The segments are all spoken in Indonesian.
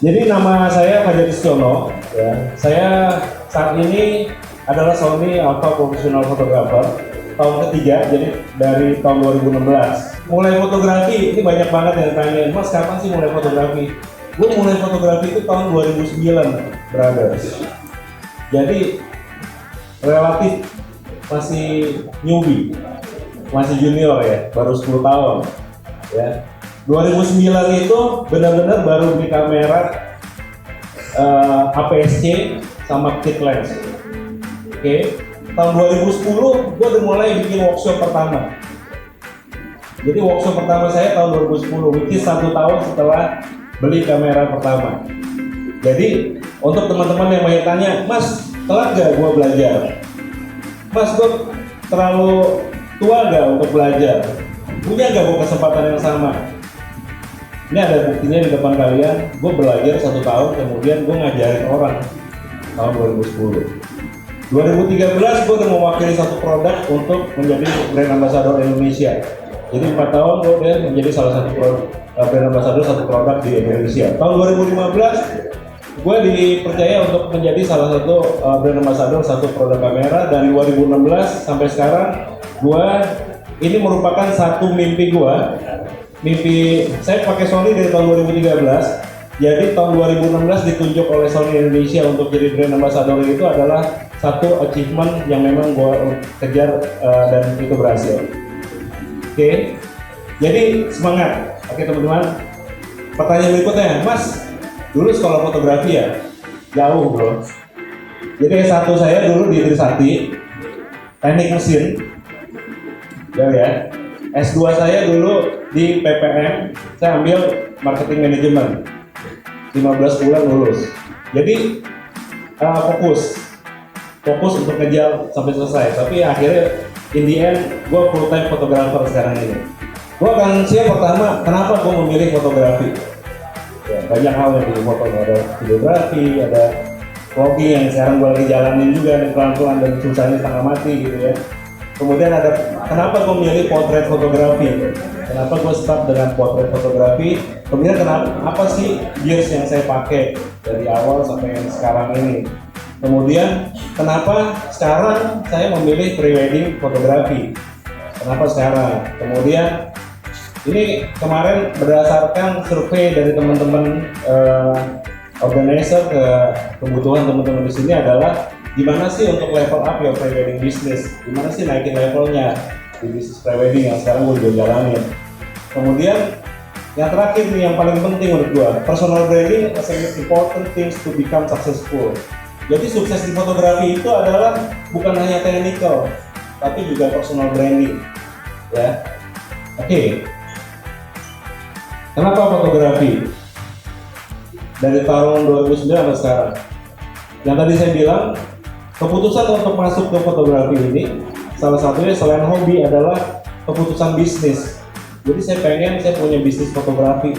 Jadi nama saya Fajar Istiono, ya. Saya saat ini adalah Sony Alpha Professional Photographer tahun ketiga, jadi dari tahun 2016. Mulai fotografi, ini banyak banget yang tanya, Mas kapan sih mulai fotografi? Gue mulai fotografi itu tahun 2009, brothers. Jadi relatif masih newbie, masih junior ya, baru 10 tahun. Ya. 2009 itu benar-benar baru beli kamera APS-C sama kit lens. Oke. Tahun 2010 gue udah mulai bikin workshop pertama. Jadi workshop pertama saya tahun 2010, which is 1 tahun setelah beli kamera pertama. Jadi untuk teman-teman yang mau tanya, Mas telat gak gue belajar? Mas gue terlalu tua gak untuk belajar? Punya gak gue kesempatan yang sama? Ini ada buktinya di depan kalian. Gue belajar 1 tahun, kemudian gue ngajarin orang tahun 2010. 2013 gue udah mewakili satu produk untuk menjadi brand ambassador Indonesia. Jadi 4 tahun gue udah menjadi salah satu brand ambassador satu produk di Indonesia. Tahun 2015 gue dipercaya untuk menjadi salah satu brand ambassador satu produk kamera. Dari 2016 sampai sekarang ini merupakan satu mimpi gue. Mimpi saya pakai Sony dari tahun 2013. Jadi tahun 2016 ditunjuk oleh Sony Indonesia untuk jadi brand ambassador itu adalah satu achievement yang memang gue kejar dan itu berhasil. Oke. Jadi semangat. Oke teman-teman. Pertanyaan berikutnya, Mas, dulu sekolah fotografi ya? Jauh bro. Jadi S1 saya dulu di Trisakti, teknik mesin. Jauh ya. S2 saya dulu di PPM, saya ambil marketing management. 15 bulan lulus. Jadi fokus untuk ngejar sampai selesai. Tapi akhirnya in the end gue full time fotografer sekarang ini. Gue akan share pertama kenapa gue memilih fotografi. Ya, banyak hal yang difoto, ada videografi, ada vlogging yang sekarang gue lagi jalanin juga nih pelan-pelan dan susahnya setengah mati gitu ya. Kemudian ada kenapa gue memilih potret fotografi. Kenapa gue start dengan potret fotografi? Kemudian apa sih gears yang saya pakai dari awal sampai sekarang ini? Kemudian kenapa sekarang saya memilih pre-wedding fotografi? Kenapa sekarang? Kemudian ini kemarin berdasarkan survei dari teman-teman organizer ke kebutuhan teman-teman di sini adalah gimana sih untuk level up ya pre-wedding business? Gimana sih naikin levelnya di bisnis pre-wedding yang sekarang gue udah jalanin? Kemudian yang terakhir nih yang paling penting menurut gue, personal branding is an important things to become successful. Jadi sukses di fotografi itu adalah bukan hanya technical, tapi juga personal branding. Ya, oke. Kenapa fotografi? Dari tahun 2009 sampai sekarang. Yang tadi saya bilang, keputusan untuk masuk ke fotografi ini, salah satunya selain hobi adalah keputusan bisnis. Jadi saya punya bisnis fotografi.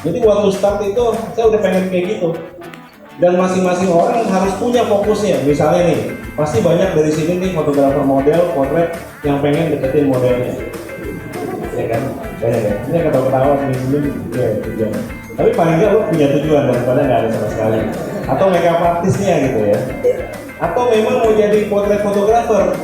Jadi waktu start itu saya udah pengen kayak gitu. Dan masing-masing orang harus punya fokusnya. Misalnya nih, pasti banyak dari sini nih fotografer model, potret yang pengen deketin modelnya. Ya kan? Banyak ya. Ini ketawa-ketawa sini ya tujuan. Tapi paling nggak lo punya tujuan daripada nggak ada sama sekali. Atau makeup artisnya gitu ya. Atau memang mau jadi potret fotografer.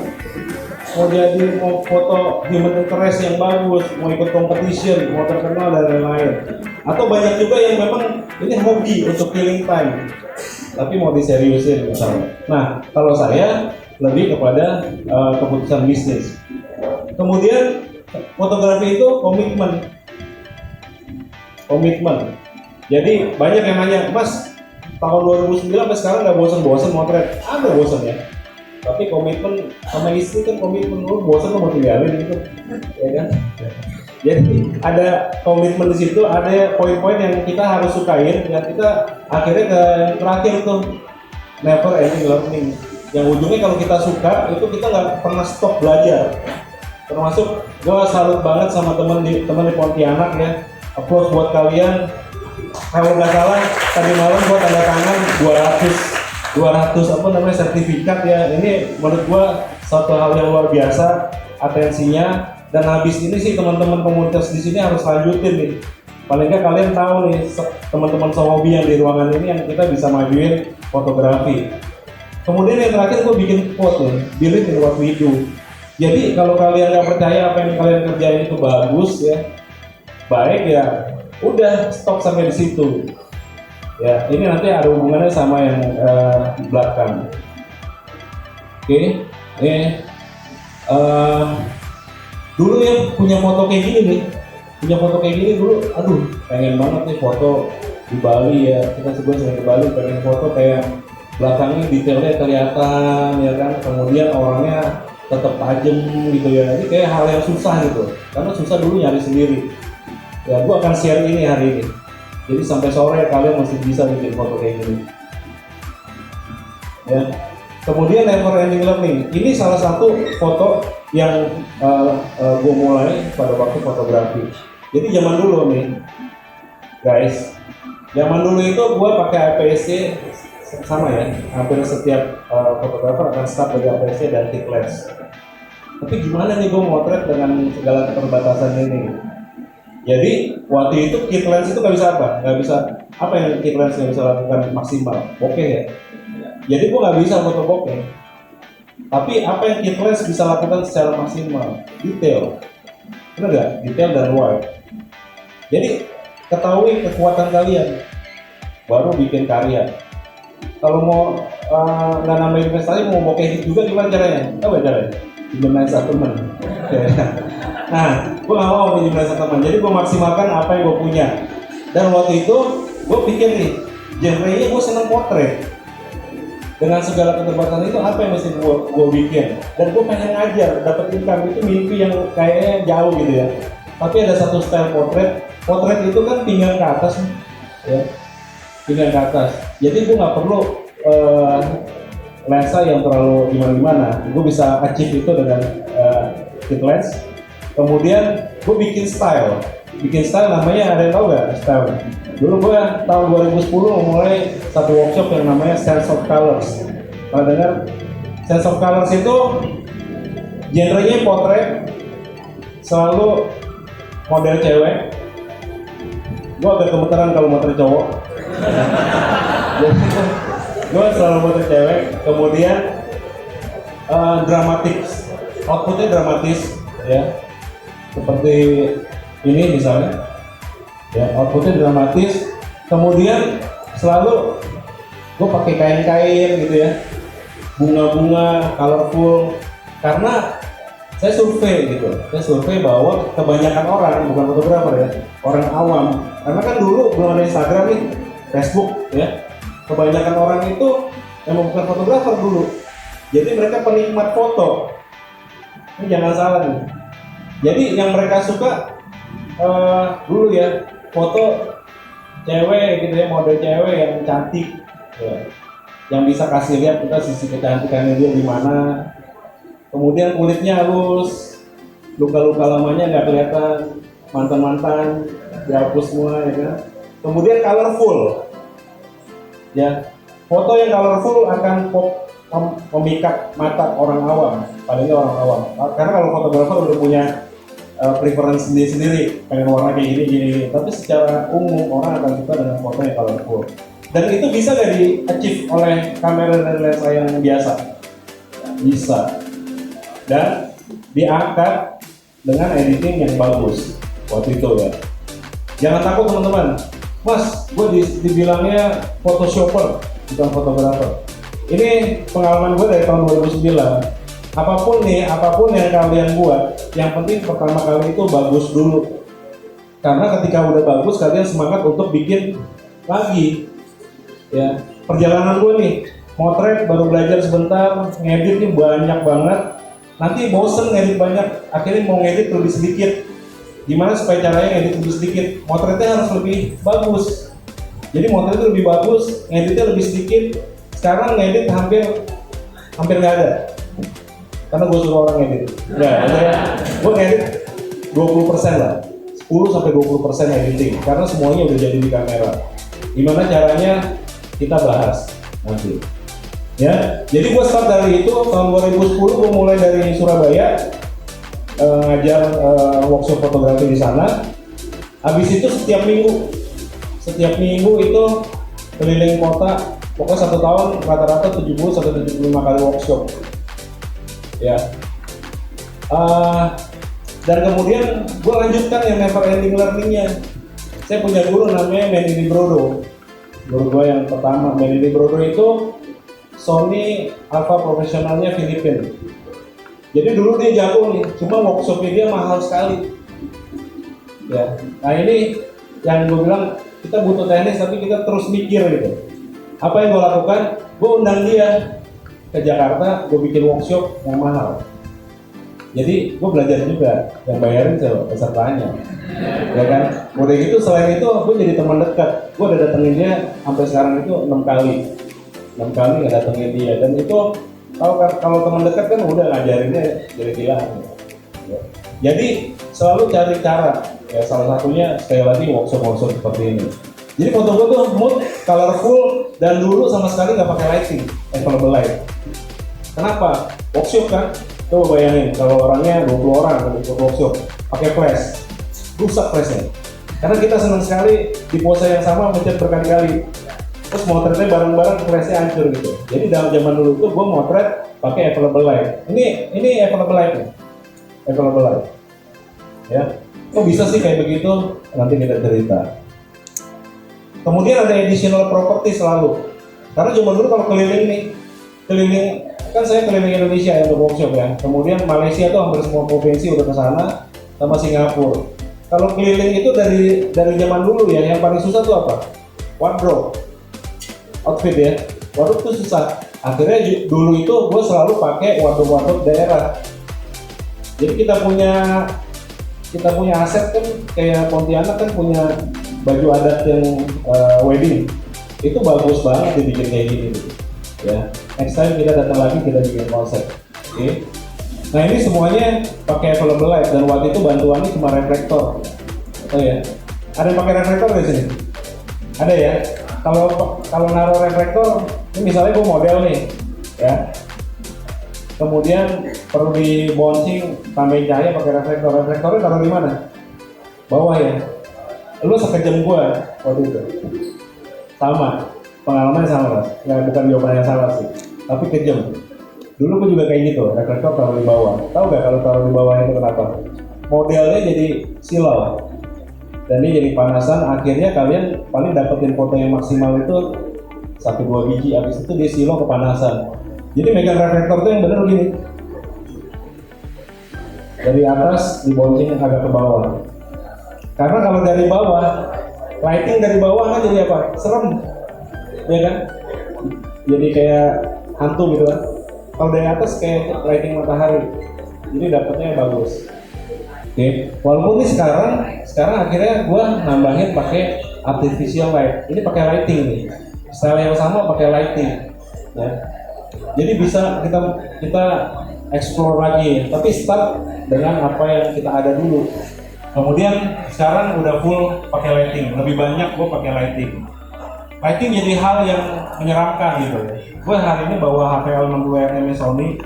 Mau foto human interest yang bagus, mau ikut competition, mau terkenal dan lain-lain. Atau banyak juga yang memang ini hobi untuk killing time, tapi mau diseriusin misalnya. Nah, kalau saya lebih kepada keputusan bisnis. Kemudian fotografi itu komitmen. Jadi banyak yang nanya, Mas, tahun 2009 sampai sekarang nggak bosan-bosan motret? Ada bosannya. Tapi komitmen sama istri kan komitmen, lu bosan lu mau tinggalin gitu, ya kan? Jadi ada komitmen di situ, ada poin-poin yang kita harus sukain, dan kita akhirnya ke yang terakhir tuh never ending learning. Yang ujungnya kalau kita suka itu kita nggak pernah stop belajar. Termasuk gue salut banget sama teman di Pontianak ya. Applause buat kalian. Kalau nggak salah tadi malam gue tanda tangan 200 sertifikat ya. Ini menurut gua suatu hal yang luar biasa, atensinya. Dan habis ini sih teman-teman komunitas di sini harus lanjutin nih. Paling nggak kalian tahu nih, teman-teman sehobi yang di ruangan ini yang kita bisa majuin fotografi. Kemudian yang terakhir gue bikin quote nih, believe in what we do. Jadi kalau kalian nggak percaya apa yang kalian kerjain itu bagus ya, baik ya, udah stop sampai di situ. Ya, ini nanti ada hubungannya sama yang belakang. Oke, dulu yang punya foto kayak gini dulu, aduh pengen banget nih foto di Bali ya, kita sebut sering ke Bali, pengen foto kayak belakangnya detailnya kelihatan ya kan, kemudian orangnya tetap tajam gitu ya, ini kayak hal yang susah gitu, karena susah dulu nyari sendiri. Ya, gua akan share ini hari ini, jadi sampai sore kalian masih bisa bikin foto kayak gini. Ya. Kemudian never ending learning, ini salah satu foto yang gue mulai pada waktu fotografi. Jadi zaman dulu nih, guys, zaman dulu itu gue pakai APS-C sama ya, hampir setiap fotografer akan start dari APS-C dan kit lens. Tapi gimana nih gue motret dengan segala keterbatasan ini? Jadi waktu itu kit lens itu nggak bisa apa yang kit lens nggak bisa lakukan maksimal, bokeh ya. Jadi gue nggak bisa foto bokeh. Tapi apa yang kit lens bisa lakukan secara maksimal? Detail. Benar nggak? Detail dan wide. Jadi ketahui kekuatan kalian, baru bikin karya. Kalau mau nggak nambah investasi, mau bokeh juga gimana caranya? Tahu ya caranya? Pinjam satu teman. Nah, gue nggak mau pinjam satu teman. Jadi gue maksimalkan apa yang gue punya. Dan waktu itu gue pikir nih, genre-nya gue seneng potret. Dengan segala keterbatasan itu apa yang mesti gue bikin, dan gue pengen ngajar, dapat income, itu mimpi yang kayaknya jauh gitu ya. Tapi ada satu style potret itu kan pinggang ke atas ya, pinggang ke atas, jadi gue nggak perlu lensa yang terlalu gimana, gue bisa achieve itu dengan kit lens. Kemudian gue bikin style namanya, ada yang tahu nggak style? Dulu gue tahun 2010 mulai satu workshop yang namanya Sense of Colors. Kalau dengar Sense of Colors itu genrenya potret, selalu model cewek. Gue agak gemeteran kalau motret cowok. Gue selalu motret cewek. Kemudian dramatis, outputnya dramatis ya, seperti ini misalnya. Ya, outputnya dramatis. Kemudian selalu gue pakai kain-kain gitu ya, bunga-bunga, colorful. Karena saya survei bahwa kebanyakan orang, bukan fotografer ya, orang awam. Karena kan dulu belum ada Instagram nih, Facebook ya. Kebanyakan orang itu memang bukan fotografer dulu. Jadi mereka penikmat foto. Ini jangan salah nih. Jadi yang mereka suka dulu ya, foto cewek gitu ya, model cewek yang cantik ya, yang bisa kasih lihat kita sisi kecantikannya dia di mana. Kemudian kulitnya halus, luka-luka lamanya nggak kelihatan, mantan-mantan dihapus semua ya kan. Kemudian colorful ya, foto yang colorful akan memikat mata orang awam, palingnya orang awam. Karena kalau fotografer udah punya preference sendiri, pengen warna kayak gini. Tapi secara umum orang akan suka dengan foto yang colorful. Dan itu bisa nggak di-achieve oleh kamera dan lensa yang biasa? Bisa. Dan diangkat dengan editing yang bagus waktu itu ya. Jangan takut teman-teman. Mas, gue dibilangnya photoshopper, bukan fotografer. Ini pengalaman gue dari tahun 2009. Apapun yang kalian buat, yang penting pertama kali itu bagus dulu. Karena ketika udah bagus, kalian semangat untuk bikin lagi. Ya, perjalanan gue nih, motret baru belajar sebentar, ngedit nih banyak banget. Nanti bosen ngedit banyak, akhirnya mau ngedit lebih sedikit. Gimana supaya caranya ngedit lebih sedikit? Motretnya harus lebih bagus. Jadi motretnya lebih bagus, ngeditnya lebih sedikit. Sekarang ngedit hampir nggak ada. Karena gue suruh orang ngedit. Gue ngedit 20% lah, 10-20% editing. Karena semuanya udah jadi di kamera. Gimana caranya kita bahas nanti. Ya, jadi gue start dari itu tahun 2010. Gue mulai dari Surabaya, ngajar workshop fotografi di sana. Habis itu setiap minggu itu keliling kota, pokoknya 1 tahun rata-rata 70 sampai 75 kali workshop. Ya. Dan kemudian gue lanjutkan yang never ending learningnya. Saya punya guru namanya Manny Brodo. Guru gue yang pertama, Manny Brodo itu Sony Alpha profesionalnya Filipina. Jadi dulu dia jago nih, cuma workshopnya dia mahal sekali. Ya, nah ini yang gue bilang kita butuh teknis tapi kita terus mikir gitu. Apa yang gue lakukan? Gue undang dia ke Jakarta, gue bikin workshop yang mahal. Jadi gue belajar juga, yang bayarin siapa? Pesertanya. Ya kan? Udah gitu selain itu gue jadi teman dekat. Gue udah datengin dia sampai sekarang itu 6 kali. 6 kali nggak datengin dia, dan itu kalau teman dekat kan udah ngajarinnya jadi gila. Ya. Jadi selalu cari cara. Ya salah satunya sekali lagi workshop seperti ini. Jadi foto gue tuh mood, colorful, dan dulu sama sekali nggak pakai lighting, available light. Kenapa? Workshop kan? Coba bayangin kalau orangnya 20 orang untuk workshop pakai flash, rusak flashnya. Karena kita senang sekali di pose yang sama mencet berkali-kali. Terus motretnya bareng-bareng flashnya hancur gitu. Jadi dalam zaman dulu tuh gue motret pakai available light. Ini available light nih. Available light. Ya. Kok bisa sih kayak begitu? Nanti kita cerita. Kemudian ada additional property selalu. Karena zaman dulu kalau keliling kan saya keliling Indonesia ya untuk workshop ya. Kemudian Malaysia tuh hampir semua provinsi udah ke sana, sama Singapura. Kalau keliling itu dari zaman dulu ya, yang paling susah tuh apa? Wardrobe, outfit ya. Wardrobe tuh susah. Akhirnya dulu itu gue selalu pakai wardrobe daerah. Jadi kita punya aset kan, kayak Pontianak kan punya baju adat yang wedding, itu bagus banget dibikin kayak gini gitu. Ya, next time kita datang lagi kita bikin konsep. Oke. Nah ini semuanya pakai available light, dan waktu itu bantuannya cuma reflektor. Oh ya, ada yang pakai reflektor di sini? Ada ya. Kalau naruh reflektor, ini misalnya gue model nih, ya. Kemudian perlu dibouncing, tambahin cahaya pakai reflektor. Reflektornya taruh di mana? Bawah ya. Lu sekejam gua waktu itu. Sama, pengalamannya sama Mas. Nggak, bukan jawabannya salah sih, tapi kejam. Dulu gua juga kayak gitu, reflektor taruh di bawah. Tahu nggak kalau taruh di bawah itu kenapa? Modelnya jadi silau, dan ini jadi panasan. Akhirnya kalian paling dapetin foto yang maksimal itu 1-2 biji. Habis itu dia silau kepanasan. Jadi megang reflektor tuh yang bener gini, dari atas dibouncing agak ke bawah. Karena kalau dari bawah, lighting dari bawah kan jadi apa? Serem, ya kan? Jadi kayak hantu gitu kan. Kalau dari atas kayak lighting matahari, jadi dapetnya bagus. Oke. Walaupun ini sekarang akhirnya gua nambahin pakai artificial light. Ini pakai lighting nih. Style yang sama pakai lighting. Ya. Jadi bisa kita explore lagi, tapi start dengan apa yang kita ada dulu. Kemudian sekarang udah full pakai lighting, lebih banyak gue pakai lighting. Lighting jadi hal yang menyeramkan gitu. Gue hari ini bawa HP L60 Sony.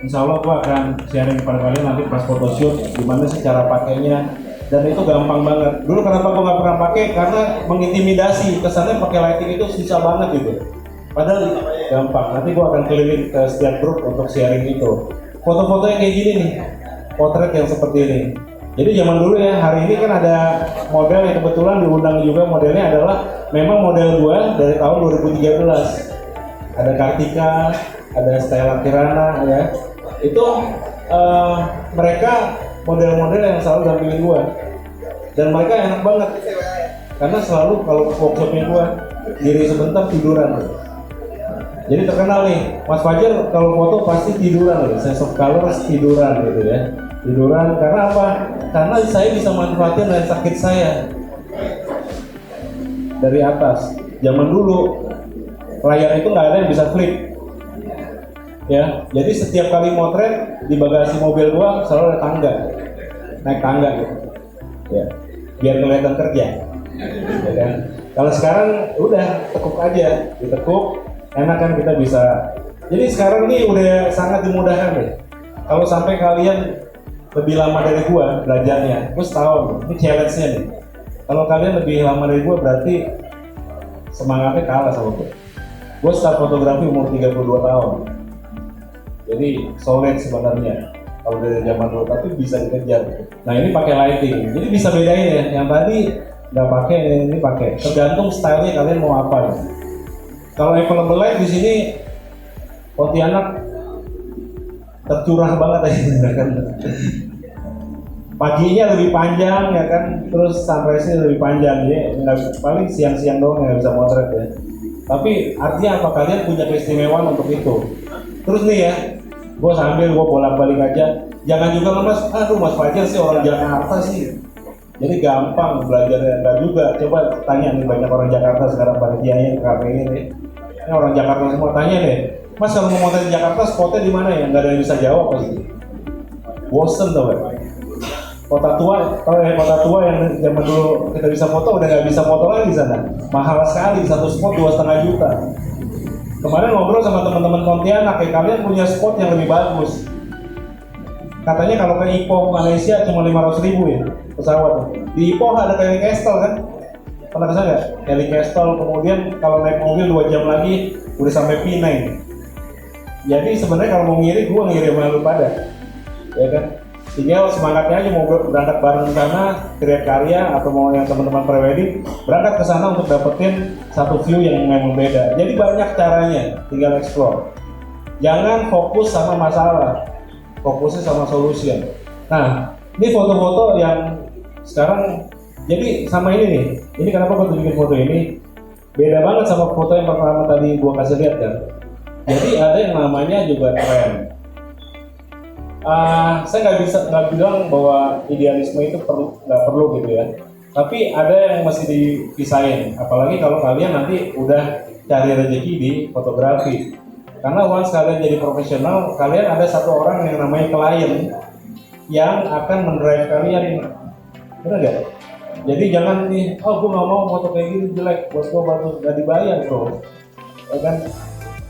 Insya Allah gue akan sharing kepada kalian nanti pas photoshoot gimana sih cara pakainya, dan itu gampang banget. Dulu kenapa gue nggak pernah pakai? Karena mengintimidasi, kesannya pakai lighting itu susah banget gitu. Padahal gampang. Nanti gue akan keliling ke setiap grup untuk sharing itu. Foto-foto yang kayak gini nih, potret yang seperti ini. Jadi zaman dulu ya, hari ini kan ada model yang kebetulan diundang juga, modelnya adalah memang model gua dari tahun 2013. Ada Kartika, ada Stella Kirana ya. Itu mereka model-model yang selalu dampingin gua. Dan mereka enak banget. Karena selalu kalau workshopnya gua diri sebentar tiduran. Jadi terkenal nih, Mas Fajar kalau foto pasti tiduran, sense of color tiduran gitu ya. Tiduran karena apa? Karena saya bisa manfaatin dari sakit saya dari atas. Zaman dulu layar itu nggak ada yang bisa flip, ya. Jadi setiap kali motret di bagasi mobil gua selalu ada tangga, naik tangga gitu, ya, biar kelihatan kerja. Ya kan? Kalau sekarang udah tekuk aja, ditekuk, enak kan kita bisa. Jadi sekarang ini udah sangat dimudahkan deh. Kalau sampai kalian lebih lama dari gua belajarnya, gua setahun, ini challenge-nya nih. Kalau kalian lebih lama dari gue berarti semangatnya kalah sama gue. Gue start fotografi umur 32 tahun. Jadi solid sebenarnya kalau dari zaman dulu, tapi bisa dikejar. Nah ini pakai lighting, jadi bisa bedain ya. Yang tadi nggak pakai, ini pakai. Tergantung stylenya kalian mau apa. Kalau available light di sini Pontianak tercurah banget ya kan. Paginya lebih panjang ya kan, terus sunrise-nya lebih panjang ya, paling siang-siang doang nggak bisa motret ya. Tapi artinya apa, kalian punya keistimewaan untuk itu. Terus nih ya, gue bolak-balik aja, jangan juga mas, aduh mas Fajar sih orang Jakarta sih, jadi gampang belajarnya. Enggak juga, coba tanya nih banyak orang Jakarta sekarang panitianya kafe ini orang Jakarta semua, tanya deh, mas kalau mau motret di Jakarta spotnya di mana ya? Nggak ada yang bisa jawab pasti, bosen tau gak? Kota tua yang zaman dulu kita bisa foto udah nggak bisa foto lagi di sana, mahal sekali, satu spot 2,5 juta. Kemarin ngobrol sama teman-teman Pontianak, kayak kalian punya spot yang lebih bagus. Katanya kalau ke Ipoh Malaysia cuma 500.000 ya pesawat. Di Ipoh ada Heli Castle kan? Pernah kesana nggak? Heli Castle, kemudian kalau naik mobil 2 jam lagi udah sampai Penang. Jadi sebenarnya kalau mau ngirim, gua ngirim sama lu pada, ya kan? Tinggal semangatnya aja mau berangkat bareng ke sana, create karya, atau mau yang teman-teman prewedding berangkat ke sana untuk dapetin satu view yang memang beda. Jadi banyak caranya, tinggal explore. Jangan fokus sama masalah, fokusnya sama solution. Nah, ini foto-foto yang sekarang, jadi sama ini nih. Ini kenapa gue tunjukin foto ini? Beda banget sama foto yang pertama tadi gue kasih lihat kan. Jadi ada yang namanya juga tren. Saya nggak bilang bahwa idealisme itu nggak perlu gitu ya. Tapi ada yang mesti dipisahin. Apalagi kalau kalian nanti udah cari rezeki di fotografi. Karena once kalian jadi profesional, kalian ada satu orang yang namanya klien yang akan mendrive kalian. Benar nggak? Jadi jangan nih, oh gue nggak mau foto kayak gitu jelek, buat gue bagus, nggak dibayar bro. Ya kan?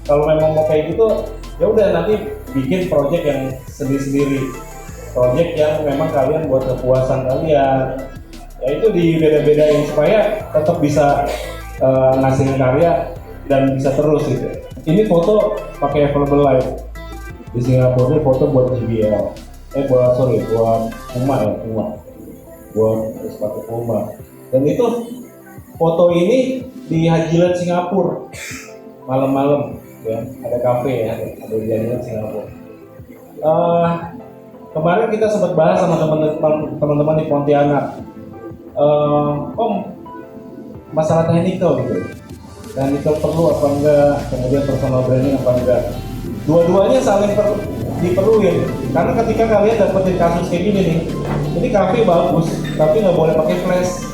Kalau memang mau kayak gitu, ya udah nanti bikin project yang sendiri-sendiri, project yang memang kalian buat kepuasan kalian, ya itu dibeda-bedain supaya tetap bisa ngasihin karya dan bisa terus gitu. Ini foto pakai available light di Singapura, ini foto buat JBL, buat Puma ya, buat sepatu Puma. Dan itu foto ini di Hajilan Singapura malam-malam. Ya, ada kafe ya, ada di jalan Singapura. Kemarin kita sempat bahas sama teman-teman di Pontianak, masalah technical gitu. Technical perlu apa enggak, kemudian personal branding apa enggak. Dua-duanya saling diperluin. Karena ketika kalian dapetin kasus kayak gini nih, ini kafe bagus, tapi nggak boleh pakai flash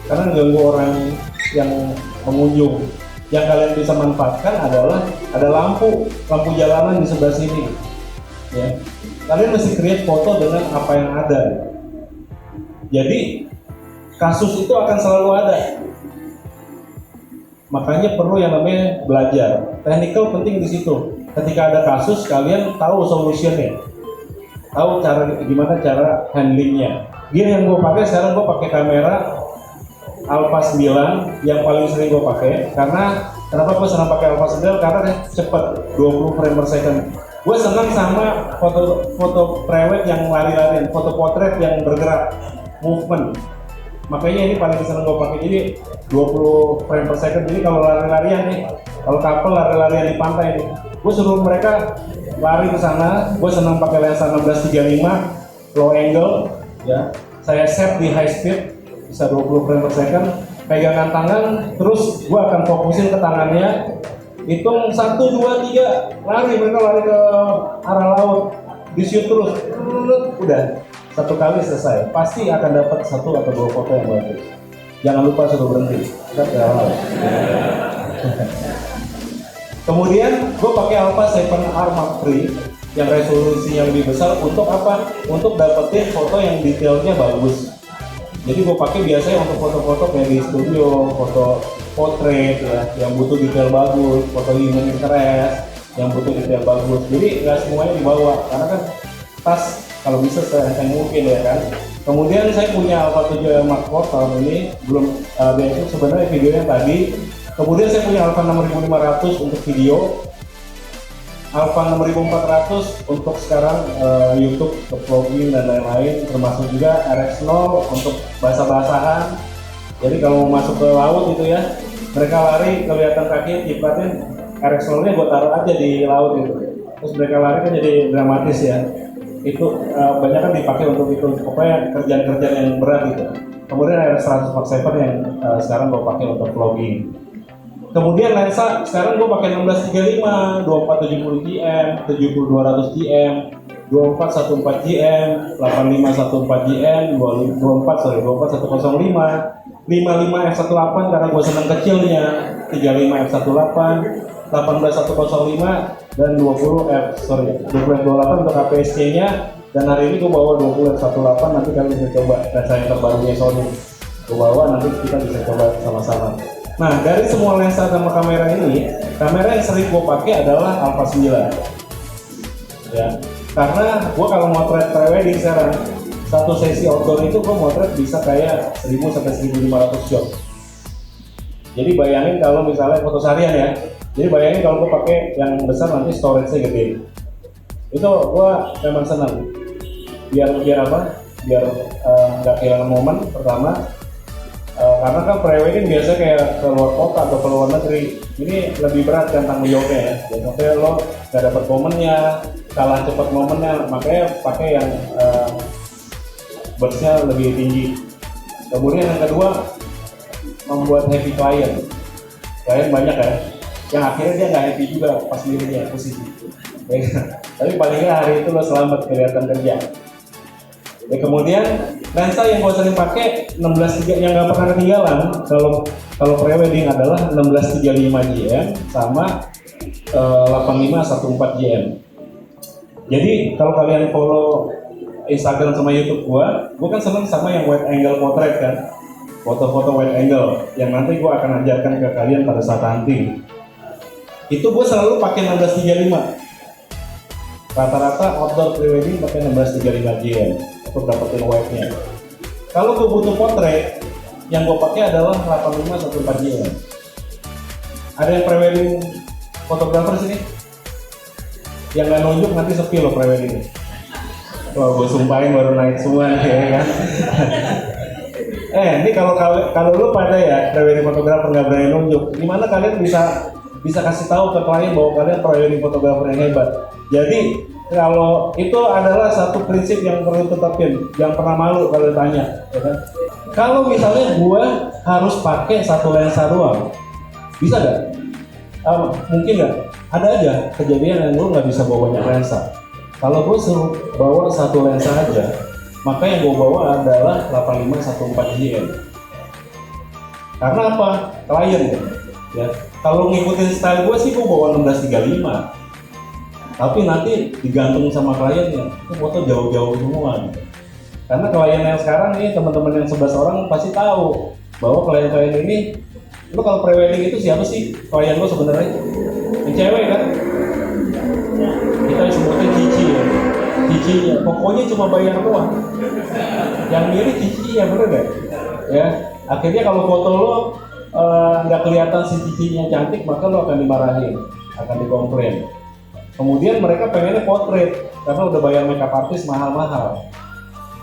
karena ganggu orang yang mengunjung. Yang kalian bisa manfaatkan adalah ada lampu jalanan di sebelah sini. Ya, kalian mesti create foto dengan apa yang ada. Jadi kasus itu akan selalu ada. Makanya perlu yang namanya belajar. Technical penting di situ. Ketika ada kasus, kalian tahu solutionnya, tahu gimana cara handlingnya. Gini yang gue pakai sekarang, gue pakai kamera Alpha 9 yang paling sering gue pakai. Karena kenapa gue senang pakai Alpha 9? Karena cepet, 20 frame per second. Gue senang sama foto prewed yang lari-larian, foto potret yang bergerak, movement. Makanya ini paling senang gue pakai. Jadi 20 frame per second. Jadi kalau lari-larian nih, kalau couple lari-larian di pantai nih, gue suruh mereka lari ke sana. Gue senang pakai lensa 1635 low angle, ya. Saya set di high speed, bisa 20 frame per second, pegangan tangan, terus gue akan fokusin ke tangannya, hitung 1, 2, 3, lari, mereka lari ke arah laut, di shoot terus, udah, satu kali selesai, pasti akan dapat 1 atau 2 foto yang bagus. Jangan lupa suruh berhenti, kita ke laut. Kemudian gue pakai Alpha 7R Mark III yang resolusinya lebih besar. Untuk apa? Untuk dapetin foto yang detailnya bagus. Jadi gue pakai biasanya untuk foto-foto kayak di studio, foto portrait ya, yang butuh detail bagus, foto human interest yang butuh detail bagus. Jadi nggak semuanya dibawa, karena kan tas kalau bisa seenteng mungkin ya kan. Kemudian saya punya Alpha 7 Mark IV tahun ini, belum dia itu sebenarnya videonya tadi. Kemudian saya punya Alpha 6500 untuk video, Alpha 6400 untuk sekarang YouTube, untuk vlogging dan lain-lain, termasuk juga RX0 untuk bahasa-basahan. Jadi kalau mau masuk ke laut itu ya, mereka lari kelihatan kaki cipratin, RX0-nya gue taruh aja di laut gitu. Terus mereka lari kan jadi dramatis ya. Itu banyak kan dipakai untuk itu, pokoknya kerjaan-kerjaan yang berat gitu. Kemudian RX100 Mark VII yang sekarang gue pakai untuk vlogging. Kemudian lensa sekarang gue pakai 1635, 2470 GM, 70-200 GM, 2414 GM, 8514 GM, 24105, 55 f18 karena gue seneng kecilnya, 35 f18, 18105 dan 20 F28 untuk APS-C-nya. Dan hari ini gue bawa 20 F18, nanti kalian bisa coba lensa yang terbarunya Sony. Gue bawa, nanti kita bisa coba sama-sama. Nah, dari semua lensa sama kamera ini, kamera yang sering gue pakai adalah Alpha 9. Ya, karena gue kalau motret pre-wedding sekarang, satu sesi outdoor itu gue motret bisa kayak 1000 sampai 1500 shot. Jadi bayangin kalau misalnya foto seharian ya. Jadi bayangin kalau gue pakai yang besar nanti storage-nya gede. Itu gue memang senang. Biar apa? Biar nggak kehilangan momen pertama. Karena kan pre-wedding biasa kayak ke luar kota atau ke luar negeri. Ini lebih berat kan tanggung jawabnya ya. Jadi sampai lo nggak dapat momennya, kalah cepat momennya, makanya pakai yang burst-nya lebih tinggi. Kemudian yang kedua, membuat happy klien. Klien banyak ya. Yang akhirnya dia nggak happy juga pas dirinya posisi. Tapi palingnya hari itu lo selamat kelihatan kerja. Ya, kemudian lensa yang gue sering pakai 16-3 yang nggak pernah ketinggalan kalau pre-wedding adalah 16-35 GM sama 85-14 GM. Jadi kalau kalian follow Instagram sama YouTube gue kan seneng sama yang wide angle portrait kan, foto-foto wide angle yang nanti gue akan ajarkan ke kalian pada saat hunting. Itu gue selalu pakai 16-35. Rata-rata outdoor pre-wedding pakai 16-35 GM untuk dapetin wide-nya. Kalau gue butuh portrait, yang gue pakai adalah 85-14 GM. Ada yang pre-wedding fotografer sini? Yang nggak nunjuk nanti sepi loh pre-wedding. Wah, gue sumpahin baru naik semua nih ya kan. Ini kalau lu pada ya pre-wedding fotografer nggak berani nunjuk, gimana kalian bisa kasih tahu ke klien bahwa kalian pre-wedding fotografer yang hebat. Jadi kalau itu adalah satu prinsip yang perlu tetapin, jangan pernah malu kalau ditanya, ya kan? Kalau misalnya gue harus pakai satu lensa doang, bisa nggak? Mungkin nggak? Ada aja kejadian yang lu nggak bisa bawa banyak lensa. Kalau gue suruh bawa satu lensa aja, maka yang gue bawa adalah 85-14 GM. Karena apa? Klien ya. Kalau ngikutin style gue sih gue bawa 16-35. Tapi nanti digantung sama kliennya, itu foto jauh-jauh semua gitu. Karena klien yang sekarang nih, teman-teman yang 11 orang pasti tahu bahwa klien-klien ini, lu kalau pre-wedding itu siapa sih klien lu sebenarnya? Yang cewek kan? Kita sebutnya cici ya. Cicinya, pokoknya cuma bayar doang. Yang mirip cici ya, bener gak? Ya, akhirnya kalau foto lo nggak kelihatan si cicinya cantik, maka lo akan dimarahin, akan dikomplain. Kemudian mereka pengennya portrait karena udah bayar makeup artist mahal-mahal.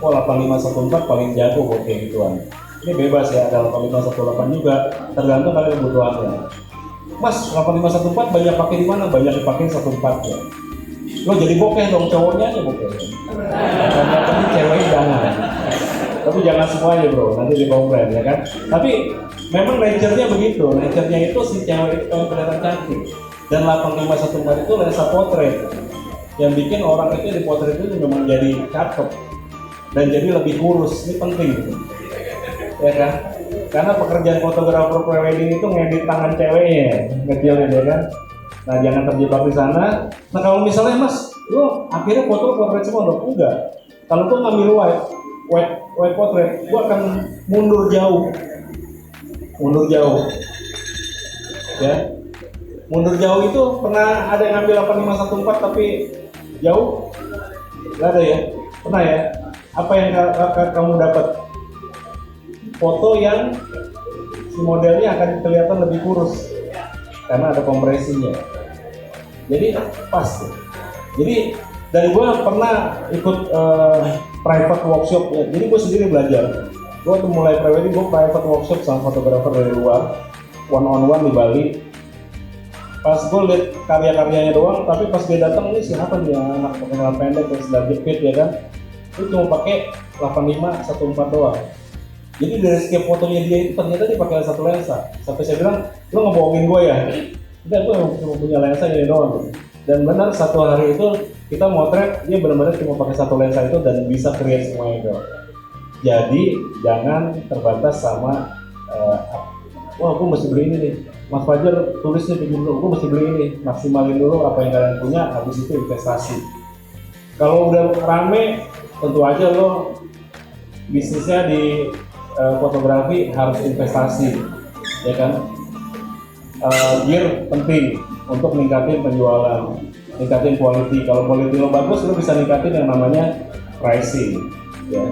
Oh, 8514 paling jago buat kayak gituan. Ini bebas ya, ada 8518 juga, tergantung kalian kebutuhannya. Mas, 8514 banyak pakai di mana? Banyak dipakai 14 ya. Lo jadi bokeh dong, cowoknya aja bokeh. Tapi ceweknya jangan. Tapi jangan semuanya bro, nanti dikomplain ya kan. Tapi memang nature-nya begitu, nature-nya itu si cewek itu yang kelihatan cantik. Dan 8514 itu lensa potret yang bikin orang itu di potret itu memang jadi cakep dan jadi lebih kurus. Ini penting gitu. Ya kan? Karena pekerjaan fotografer pre-wedding itu ngedit tangan ceweknya, ngecilin ya kan. Nah, jangan terjebak di sana. Nah, kalau misalnya Mas, lo akhirnya foto potret semua dong? Enggak. Kalau tuh ngambil wide potret, gua akan mundur jauh. Ya. Mundur jauh itu pernah ada yang ngambil 8514 tapi jauh? Nggak ada ya? Pernah ya? Apa yang kamu dapat? Foto yang si modelnya akan kelihatan lebih kurus karena ada kompresinya. Jadi pas tuh. Jadi dari gua pernah ikut private workshop ya. Jadi gua sendiri belajar. Gua tuh mulai prewedding, gua private workshop sama fotografer dari luar, one on one di Bali. Pas gue liat karya-karyanya doang, tapi pas dia datang ini siapa dia anak pakai celana pendek yang sedang jepit ya kan? Itu cuma pakai 85 14 doang. Jadi dari setiap fotonya dia itu ternyata dia pakai satu lensa. Sampai saya bilang, lo ngebohongin gue ya? Tidak, gue cuma punya lensa ini doang. Dan benar satu hari itu kita motret, dia benar-benar cuma pakai satu lensa itu dan bisa create semua itu. Jadi jangan terbatas sama wah gue mesti beli ini nih, Mas Fajar tulis nih begini dulu, gue mesti beli ini, maksimalin dulu apa yang kalian punya, habis itu investasi. Kalau udah rame, tentu aja lo bisnisnya di fotografi harus investasi, ya kan? Gear penting untuk ningkatin penjualan, ningkatin quality. Kalau quality lo bagus, lo bisa ningkatin yang namanya pricing, ya.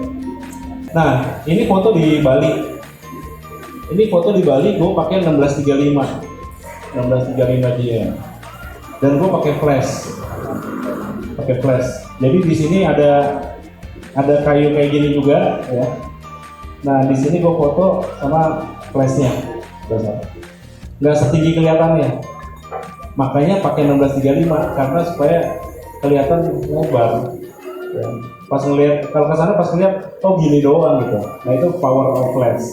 Nah, ini foto di Bali. Ini foto di Bali, gue pakai 1635 GM, dan gue pakai flash. Jadi di sini ada kayu kayak gini juga, ya. Nah di sini gue foto sama flashnya, nggak setinggi kelihatannya. Makanya pakai 1635 karena supaya kelihatan lebar. Ya. Pas ngeliat, kalau kesana pas ngeliat, oh gini doang gitu. Nah itu power of flash.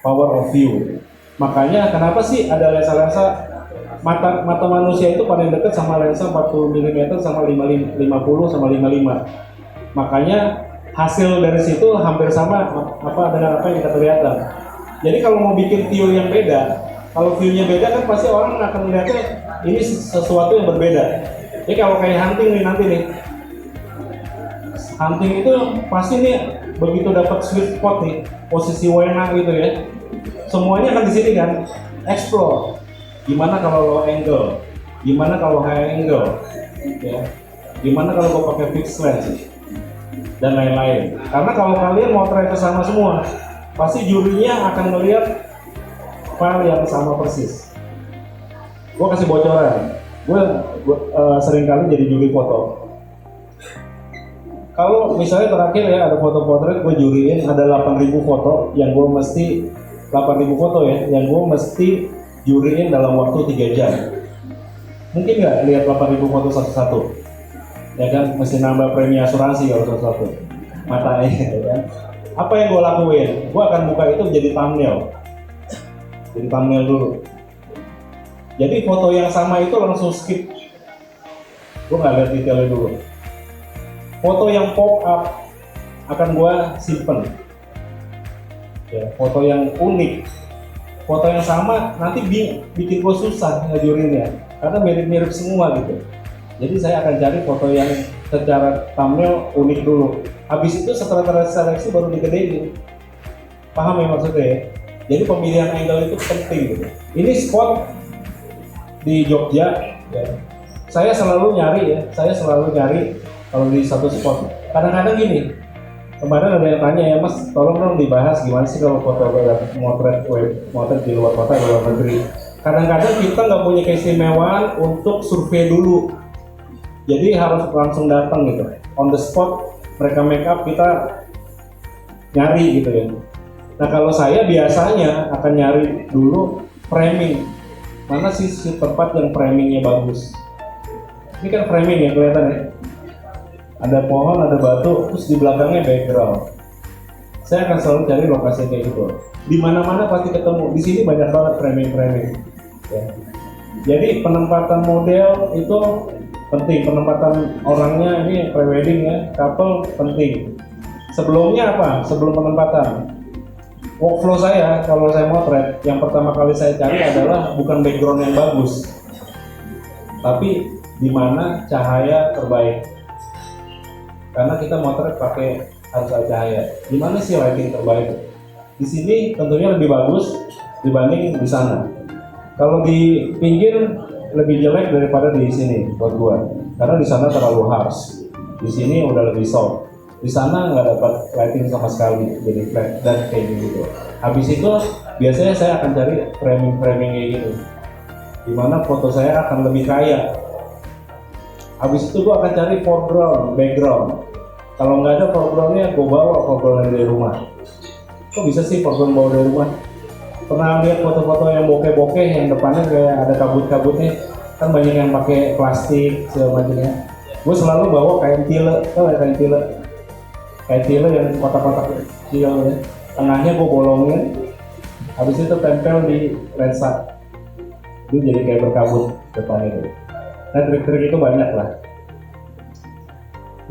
Power of view. Makanya kenapa sih ada lensa-lensa mata manusia itu paling dekat sama lensa 40 mm sama 50 sama 55. Makanya hasil dari situ hampir sama dengan apa yang kita kelihatan. Jadi kalau mau bikin view yang beda, kalau view-nya beda kan pasti orang akan melihatnya ini sesuatu yang berbeda. Jadi kalau kayak hunting nih nanti nih, hunting itu pasti nih begitu dapat sweet spot nih, posisi wena gitu ya, semuanya akan di sini kan, explore. Gimana kalau low angle, gimana kalau high angle, ya, gimana kalau gue pakai fixed lens dan lain-lain. Karena kalau kalian mau try ke sama semua, pasti jurinya akan melihat file yang sama persis. Gue kasih bocoran, gue sering kali jadi juri foto. Kalau misalnya terakhir ya ada foto potret gue juriin ada 8.000 foto yang gue mesti 8.000 foto ya yang gue mesti juriin dalam waktu 3 jam. Mungkin nggak lihat 8.000 foto satu-satu? Ya kan mesti nambah premi asuransi kalau satu-satu matanya ya kan. Apa yang gue lakuin? Gue akan buka itu jadi thumbnail dulu. Jadi foto yang sama itu langsung skip. Gue nggak lihat detailnya dulu. Foto yang pop up akan gua simpen. Ya, foto yang unik, foto yang sama nanti bikin gua susah ngajurinnya karena mirip-mirip semua gitu. Jadi saya akan cari foto yang secara thumbnail unik dulu. Habis itu setelah terseleksi baru digedein. Paham ya maksudnya ya? Jadi pemilihan angle itu penting gitu. Ini spot di Jogja. Ya. Saya selalu nyari kalau di satu spot. Kadang-kadang gini, kemarin ada yang tanya ya Mas, tolong dong dibahas gimana sih kalau foto motret di luar kota, di luar negeri. Kadang-kadang kita nggak punya keistimewaan untuk survei dulu. Jadi harus langsung datang gitu, on the spot mereka make up kita nyari gitu ya. Nah kalau saya biasanya akan nyari dulu framing, mana sih tempat yang framingnya bagus. Ini kan framing ya kelihatan ya. Ada pohon, ada batu, terus di belakangnya background. Saya akan selalu cari lokasi kayak gitu. Di mana-mana pasti ketemu. Di sini banyak banget framing. Ya. Jadi penempatan model itu penting. Penempatan orangnya ini prewedding ya, couple penting. Sebelumnya apa? Sebelum penempatan, workflow saya kalau saya motret, yang pertama kali saya cari adalah bukan background yang bagus, tapi di mana cahaya terbaik. Karena kita motret pakai harus ada cahaya. Di mana sih lighting terbaik? Di sini tentunya lebih bagus dibanding di sana. Kalau di pinggir lebih jelek daripada di sini buat gua. Karena di sana terlalu harsh. Di sini udah lebih soft. Di sana nggak dapat lighting sama sekali, jadi flat dan kayak gitu. Habis itu biasanya saya akan cari framing kayak gitu, dimana foto saya akan lebih kaya. Habis itu gue akan cari foreground, background. Kalau nggak ada foregroundnya, gue bawa foreground dari rumah. Kok bisa sih foreground bawa dari rumah? Pernah lihat foto-foto yang bokeh-bokeh yang depannya kayak ada kabut-kabutnya? Kan banyak yang pakai plastik segala macamnya. Gue selalu bawa kain tile, tau ya kain tile? Kain tile yang kotak-kotak kecil ya. Tengahnya gue bolongin, habis itu tempel di lensa. Itu jadi kayak berkabut depannya gitu. Nah trik-trik itu banyak lah.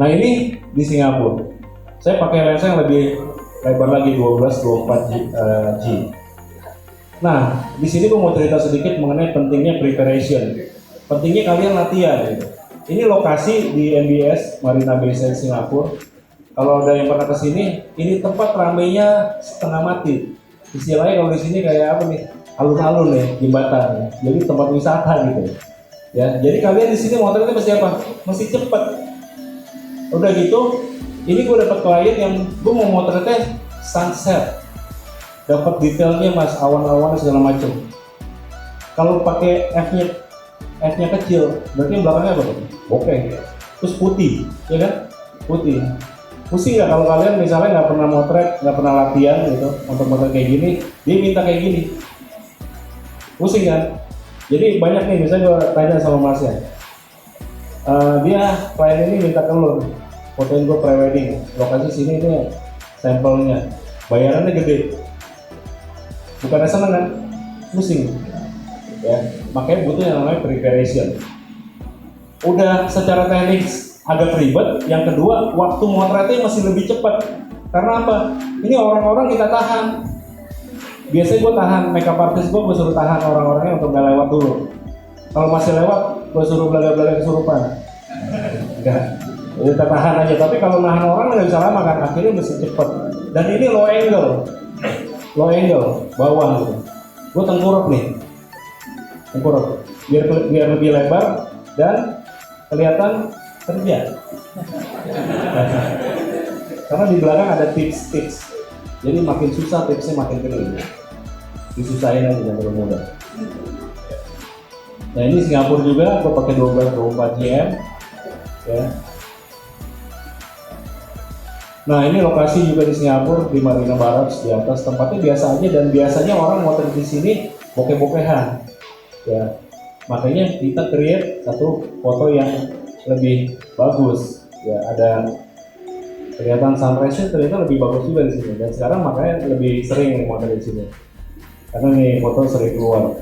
Nah ini di Singapura, saya pakai lensa yang lebih lebar lagi 12-24 G. Nah di sini gue mau cerita sedikit mengenai pentingnya preparation. Pentingnya kalian latihan gitu. Ini lokasi di MBS Marina Bay Sands Singapura. Kalau ada yang pernah kesini, ini tempat ramainya setengah mati. Istilahnya kalau di sini kayak apa nih? Alun-alun ya, jembatan. Jadi tempat wisata gitu. Ya, jadi kalian di sini motretnya mesti apa? Mesti cepet. Udah gitu, ini gue dapat klien yang gue mau motretnya sunset. Dapat detailnya mas, awan-awan segala macam. Kalau pakai F-nya kecil, berarti yang belakangnya apa? Oke. Terus putih, ya kan? Putih. Pusing nggak kalau kalian misalnya nggak pernah motret, nggak pernah latihan gitu, untuk motret kayak gini, dia minta kayak gini. Pusing kan? Jadi banyak nih, misalnya gue tanya sama masnya, dia klien ini minta ke lo, fotoin gue pre-wedding, lokasi sini ini sampelnya, bayarannya gede, bukannya seneng kan? Pusing, ya makanya butuh yang namanya preparation. Udah secara teknik agak ribet, yang kedua waktu motretnya masih lebih cepat, karena apa? Ini orang-orang kita tahan. Biasanya gue tahan makeup artist gue suruh tahan orang-orangnya untuk nggak lewat dulu. Kalau masih lewat, gue suruh belaga-belaga kesurupan. Enggak, kita tahan aja. Tapi kalau nahan orang nggak bisa lama kan, akhirnya mesti cepet. Dan ini low angle, bawah gitu. Gue tengkurap nih, biar lebih lebar dan kelihatan kerja. Karena di belakang ada tips, jadi makin susah tipsnya makin kering. Disusahin aja jangan terlalu mudah. Nah ini Singapura juga, gue pakai 12-24 GM ya. Nah ini lokasi juga di Singapura di Marina Barat di atas, tempatnya biasa aja dan biasanya orang motret di sini bokeh-bokehan ya. Makanya kita create satu foto yang lebih bagus ya, ada kelihatan sunrise-nya ternyata lebih bagus juga di sini, dan sekarang makanya lebih sering motret di sini. Karena nih foto sering keluar.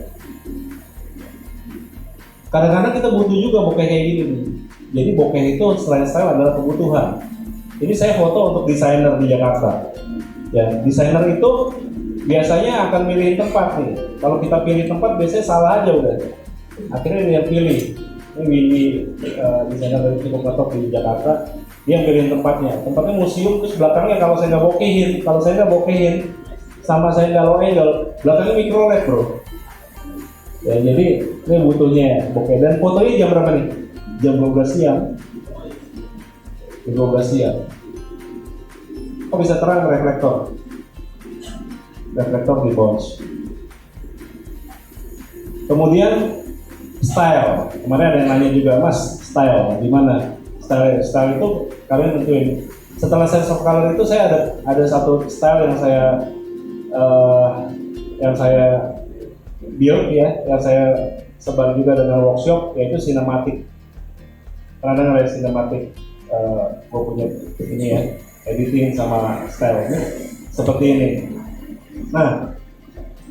Kadang-kadang kita butuh juga bokeh kayak gini nih. Jadi bokeh itu selain style adalah kebutuhan. Ini saya foto untuk desainer di Jakarta. Ya, desainer itu biasanya akan milih tempat nih. Kalau kita pilih tempat biasanya salah aja udah. Akhirnya dia pilih. Ini Winnie desainer dari Cikopatok di Jakarta. Dia yang pilih tempatnya. Tempatnya museum, terus belakangnya kalau saya nggak bokehin, sama saya nggak low angle, belakangnya micro LED bro. Ya jadi ini butuhnya bokeh. Dan fotonya jam berapa nih? Jam 12 siang. Jam 12 siang. Kok bisa terang reflektor? Reflektor di bounce. Kemudian style. Kemarin ada yang nanya juga, Mas, style gimana? Style itu kalian tentuin. Setelah sense of color itu saya ada satu style yang saya build ya, yang saya sebar juga dengan workshop, yaitu sinematik. Karena dengar ya sinematik, gue punya ini ya, editing sama style ini seperti ini. Nah,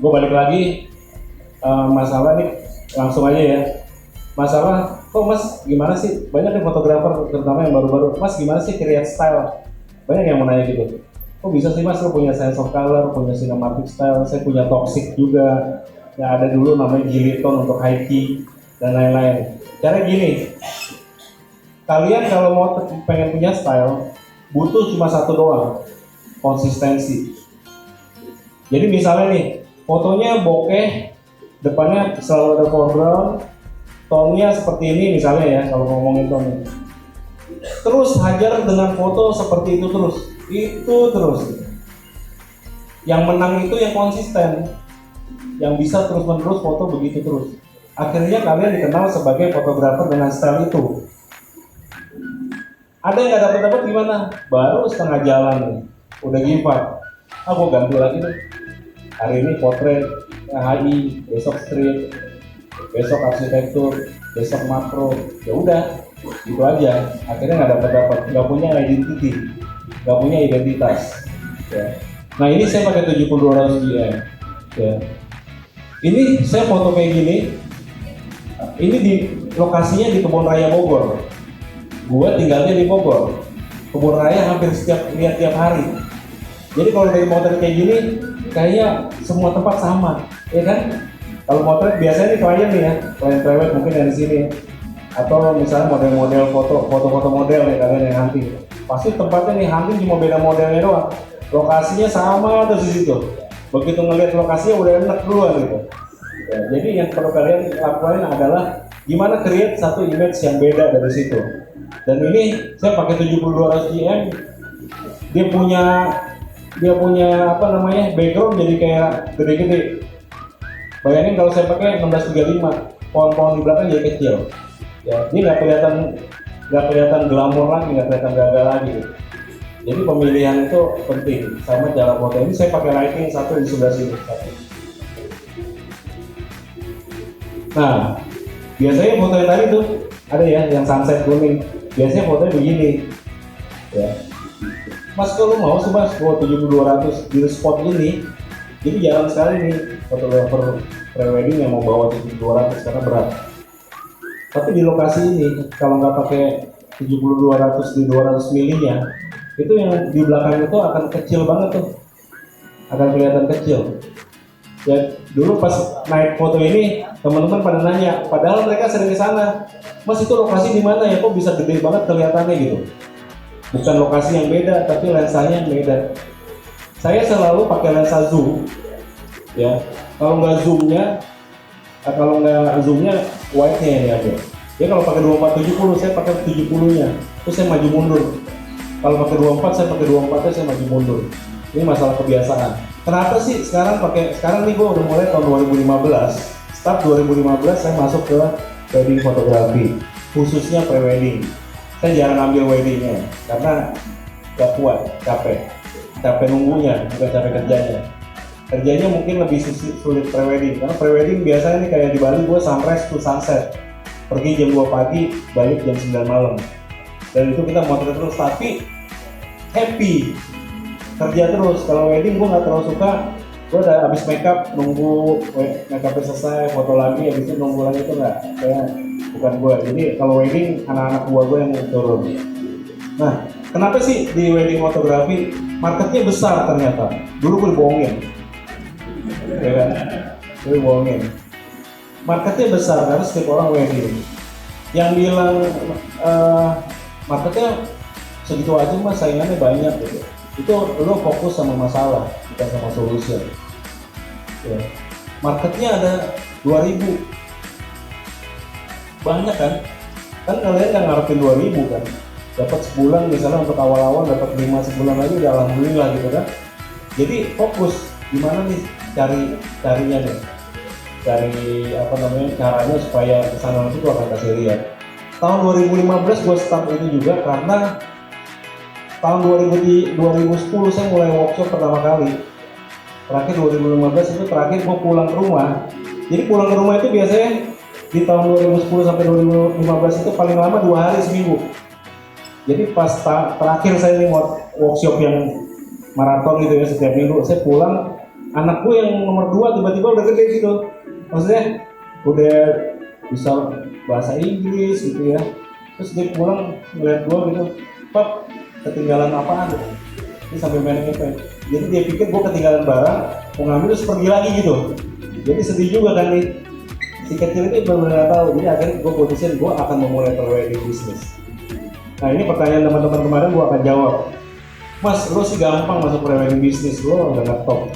gue balik lagi masalah nih, langsung aja ya. Masalah, kok Mas gimana sih? Banyak nih fotografer terutama yang baru-baru, Mas gimana sih create style? Banyak yang mau nanya gitu. Kok bisa sih Mas, lo punya sense of color, punya cinematic style, saya punya toxic juga. Ya ada dulu namanya Giliton untuk high key dan lain-lain. Cara gini, kalian kalau mau pengen punya style, butuh cuma satu doang, konsistensi. Jadi misalnya nih, fotonya bokeh, depannya selalu ada foreground, tone-nya seperti ini misalnya ya, kalau ngomongin tone. terus hajar dengan foto seperti itu terus. Yang menang itu yang konsisten, yang bisa terus-menerus foto begitu terus. Akhirnya kalian dikenal sebagai fotografer dengan style itu. Ada yang nggak dapat gimana? Baru setengah jalan nih, udah give up. Aku ganti lagi nih. Hari ini potret HI, besok street, besok arsitektur, besok makro. Ya udah, gitu aja. Akhirnya nggak dapat, nggak punya identity, nggak punya identitas. Ya. Nah ini saya pakai 7200 GM. Ya. Ini saya foto kayak gini. Ini di lokasinya di Kebun Raya Bogor. Gue tinggalnya di Bogor. Kebun Raya hampir lihat tiap hari. Jadi kalau dari motret kayak gini, kayaknya semua tempat sama, ya kan? Kalau motret biasanya nih klien nih ya, klien private mungkin dari sini, atau misalnya model-model foto-foto model nih kalian yang hunting. Pasti tempatnya nih hunting cuma beda modelnya doang. Lokasinya sama terus di situ. Begitu ngelihat lokasinya udah enak duluan gitu. Ya, jadi yang perlu kalian lakukan adalah gimana create satu image yang beda dari situ. Dan ini saya pakai 7200 GM, dia punya apa namanya background jadi kayak gede-gede. Bayangin kalau saya pakai 1635, pohon-pohon di belakang jadi kecil. Ya, dia nggak kelihatan glamor lagi, nggak kelihatan gagal lagi. Jadi pemilihan itu penting. Sama cara foto ini saya pakai lighting satu di sebelah sini satu. Nah, biasanya foto yang tadi tuh ada ya yang sunset kuning. Biasanya fotonya begini. Ya. Mas kalau mau coba 7200 di spot ini, jadi jarang sekali nih fotografer prewedding yang mau bawa 7200 karena berat. Tapi di lokasi ini kalau nggak pakai 7200 di 200 milinya, itu yang di belakang itu akan kecil banget tuh, akan kelihatan kecil. Ya dulu pas naik foto ini teman-teman pada nanya, padahal mereka sering ke sana, Mas itu lokasi di mana ya, kok bisa gede banget kelihatannya gitu. Bukan lokasi yang beda, tapi lensanya yang beda. Saya selalu pakai lensa zoom, ya. Kalau nggak zoomnya wide-nya ini aja. Ya kalau pakai 2470, saya pakai 70-nya, terus saya maju mundur. Kalau pakai 24, saya pakai 24-nya, saya maju mundur. Ini masalah kebiasaan. Kenapa sih sekarang nih gue udah mulai tahun 2015, start 2015 saya masuk ke wedding fotografi, khususnya pre-wedding. Saya jarang ambil weddingnya karena gak kuat, capek nunggunya, bukan capek kerjanya. Kerjanya mungkin lebih sulit pre-wedding, karena pre-wedding biasanya nih kayak di Bali gue sunrise to sunset, pergi jam 2 pagi, balik jam 9 malam. Dan itu kita motret terus, tapi happy, kerja terus. Kalau wedding gue nggak terlalu suka, gue udah habis makeup, nunggu makeupnya selesai, foto lagi, habis itu nunggu lagi, itu nggak, kayak bukan gue. Jadi kalau wedding, anak-anak gue yang turun. Nah, kenapa sih di wedding fotografi marketnya besar ternyata? Dulu gue dibohongin, ya kan? Gue dibohongin. Marketnya besar karena setiap orang wedding. Yang bilang marketnya segitu aja mas, saingannya banyak gitu. Itu lo fokus sama masalah, bukan sama solution. Ya. Marketnya ada 2000, banyak kan? Kan kalian nggak ngarepin 2000 kan? Dapat sebulan misalnya untuk awal-awal dapat 5 sebulan lagi udah alhamdulillah gitu kan? Jadi fokus gimana nih carinya nih, cari apa namanya caranya supaya kesana itu akan kasih lihat. Tahun 2015 gue start itu juga karena tahun 2010 saya mulai workshop pertama kali. Terakhir 2015 itu terakhir gue pulang ke rumah. Jadi pulang ke rumah itu biasanya di tahun 2010 sampai 2015 itu paling lama 2 hari seminggu. Jadi pas terakhir saya ini workshop yang maraton gitu ya setiap minggu, saya pulang, anak gue yang nomor 2 tiba-tiba udah gede gitu. Maksudnya udah bisa bahasa Inggris gitu ya. Terus dia pulang ngeliat gue gitu, Pak, ketinggalan apaan? Ini sampai main ngepet. Jadi dia pikir gue ketinggalan barang, mau ngambil terus pergi lagi gitu. Jadi sedih juga kan nih. Si kecil ini benar-benar tahu. Jadi akhirnya gue putusin gue akan memulai pre-wedding bisnis. Nah ini pertanyaan teman-teman kemarin gue akan jawab. Mas, lo sih gampang masuk pre-wedding bisnis, lo udah ngetop.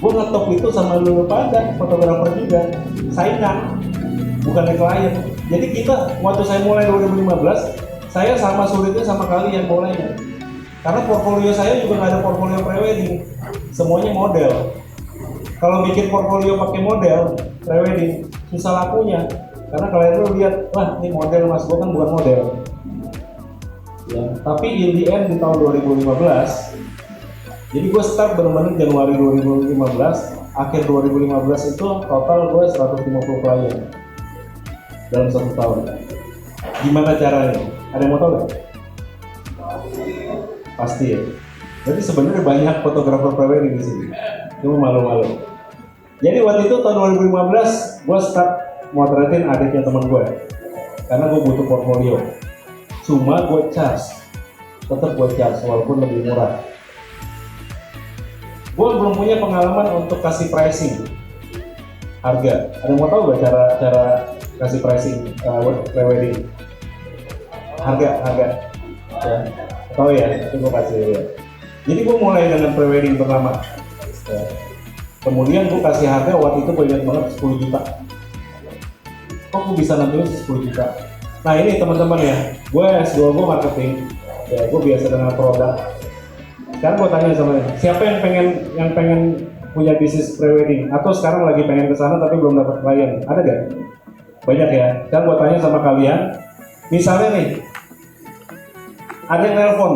Gue ngetop itu sama lu pada fotografer juga, saingan, bukan klien. Jadi kita waktu saya mulai 2015, saya sama sulitnya sama kalian bolehnya. Karena portfolio saya juga nggak ada portfolio prewedding, semuanya model. Kalau bikin portfolio pakai model prewedding susah lakunya, karena kalian tuh lihat, wah ini model mas, gua kan bukan model. Ya, tapi in the end di tahun 2015, jadi gue start benar-benar Januari 2015, akhir 2015 itu total gue 150 klien dalam 1 tahun. Gimana caranya? Ada yang mau tahu nggak? Pasti ya. Jadi sebenarnya banyak fotografer prewedding di sini. Cuma malu-malu. Jadi waktu itu tahun 2015 gue start motretin adiknya teman gue, karena gue butuh portfolio. Cuma gue tetap gue charge walaupun lebih murah. Gue belum punya pengalaman untuk kasih pricing harga. Ada yang mau tahu nggak cara kasih pricing prewedding? Harga ya. Tahu ya? Itu gue kasih ya. Jadi gue mulai dengan prewedding pertama. Ya. Kemudian gue kasih harga waktu itu gue ingat banget 10 juta. Kok gue bisa nantinya 10 juta? Nah ini teman-teman ya, gue S2 gue marketing, ya gue biasa dengan produk. Sekarang gue tanya sama dia, siapa yang pengen punya bisnis prewedding atau sekarang lagi pengen kesana tapi belum dapat klien? Ada gak? Banyak ya. Sekarang gue tanya sama kalian, misalnya nih, ada yang nelpon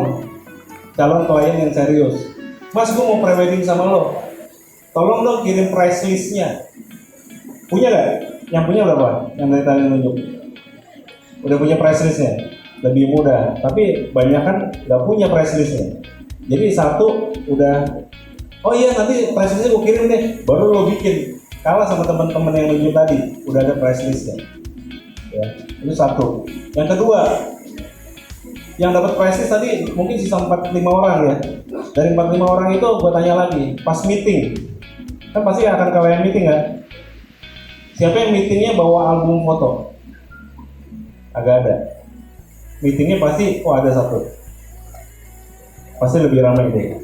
calon klien yang serius, mas gue mau prewedding sama lo, tolong dong kirim price listnya. Punya gak? Yang punya berapa? Yang dari tadi nunjuk. Udah punya price listnya, lebih mudah. Tapi banyak kan nggak punya price listnya. Jadi satu udah, oh iya nanti price listnya gue kirim deh, baru lo bikin. Kalah sama teman-teman yang nunjuk tadi, udah ada price listnya. Ya, itu satu. Yang kedua, yang dapat price list tadi mungkin sisa 45 orang ya. Dari 45 orang itu gue tanya lagi, pas meeting, kan pasti akan kalian meeting kan? Siapa yang meetingnya bawa album foto? Agak ada. Meetingnya pasti, ada satu. Pasti lebih ramai deh.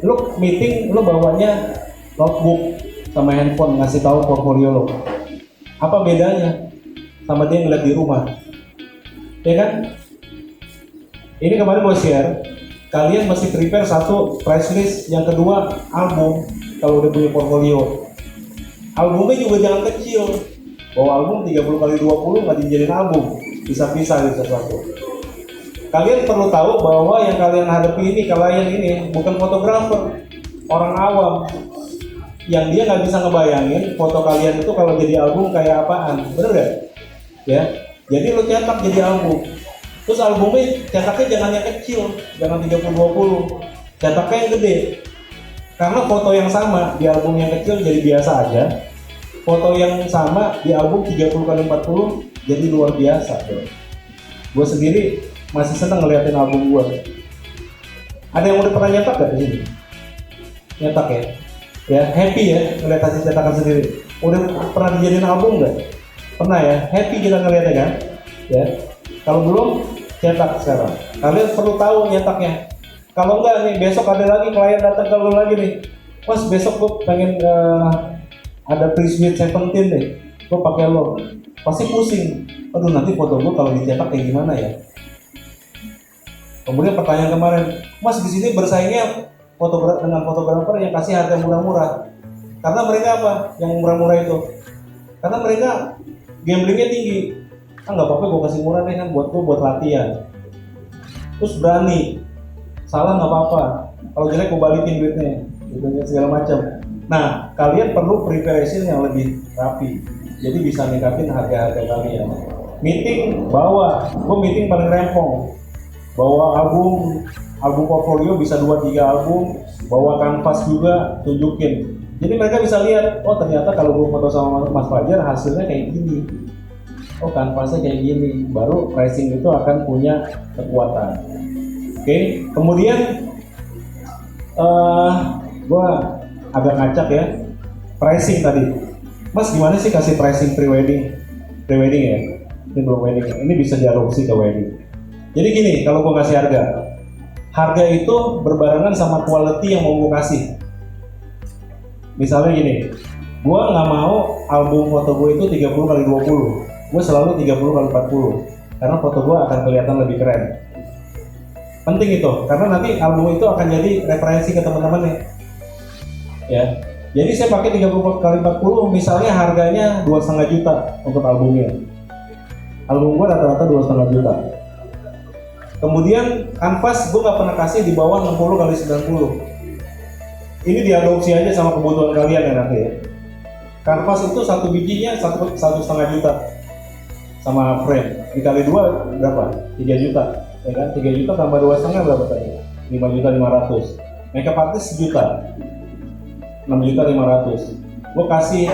Lu meeting, lu bawanya notebook sama handphone, ngasih tahu portfolio lo. Apa bedanya sama dia ngeliat di rumah? Ya kan? Ini kemarin gue share, kalian mesti prepare satu price list, yang kedua album kalau udah punya portfolio. Albumnya juga jangan kecil. Bawa album 30x20 nggak dijadiin album, bisa-bisa gitu satu. Kalian perlu tahu bahwa yang kalian hadapi ini, klien ini bukan fotografer, orang awam yang dia nggak bisa ngebayangin foto kalian itu kalau jadi album kayak apaan, bener gak? Ya, jadi lo cetak jadi album, terus albumnya cetaknya jangan yang kecil, jangan 30x20, cetaknya yang gede, karena foto yang sama di album yang kecil jadi biasa aja. Foto yang sama di album 30x40 jadi luar biasa, bro. Gue sendiri masih seneng ngeliatin album gue. Ada yang udah pernah nyetak gak di sini? Nyetak ya? Ya, happy ya ngeliat hasil cetakan sendiri. Udah pernah dijadiin album gak? Pernah ya? Happy kita ngeliatnya kan? Ya. Kalau belum, cetak sekarang. Kalian perlu tahu nyetaknya. Kalau enggak nih, besok ada lagi klien datang ke lu lagi nih. Mas, besok gue pengen ada pre-sweet 17 deh, gue pakai lo, pasti pusing. Aduh nanti foto gue kalau dicetak kayak gimana ya? Kemudian pertanyaan kemarin, mas di sini bersaingnya dengan fotografer yang kasih harga murah-murah. Karena mereka apa? Yang murah-murah itu? Karena mereka gamblingnya tinggi. Nggak apa-apa gue kasih murah deh kan buat latihan. Terus berani, salah nggak apa-apa. Kalau jelek gue balikin duitnya segala macam. Nah, kalian perlu preparation yang lebih rapi, jadi bisa ningkatin harga-harga kalian. Meeting gue meeting paling rempong, bawa album portfolio bisa 2-3 album, bawa kanvas juga, tunjukin. Jadi mereka bisa lihat, oh ternyata kalau gue foto sama Mas Fajar hasilnya kayak gini, oh kanvasnya kayak gini, baru pricing itu akan punya kekuatan. Oke, kemudian gue agak ngacak ya, pricing tadi. Mas gimana sih kasih pricing prewedding ya? Ini belum wedding, ini bisa diadopsi ke wedding. Jadi gini, kalau gue kasih harga itu berbarengan sama quality yang mau gue kasih. Misalnya gini, gue nggak mau album foto gue itu 30x20, gue selalu 30x40 karena foto gue akan kelihatan lebih keren. Penting itu, karena nanti album itu akan jadi referensi ke teman-teman ya. Jadi saya pakai 30x40, misalnya harganya 2,5 juta untuk albumnya. Album gue rata-rata 2,5 juta. Kemudian kanvas gue nggak pernah kasih di bawah 60x90. Ini diadopsi aja sama kebutuhan kalian ya nanti ya. Kanvas itu satu bijinya 1,5 juta sama frame. Dikali 2 berapa? 3 juta. Ya kan? 3 juta tambah 2,5 berapa tadi? 5.500.000. Makeup artist 1 juta. 6.500.000. Gue kasih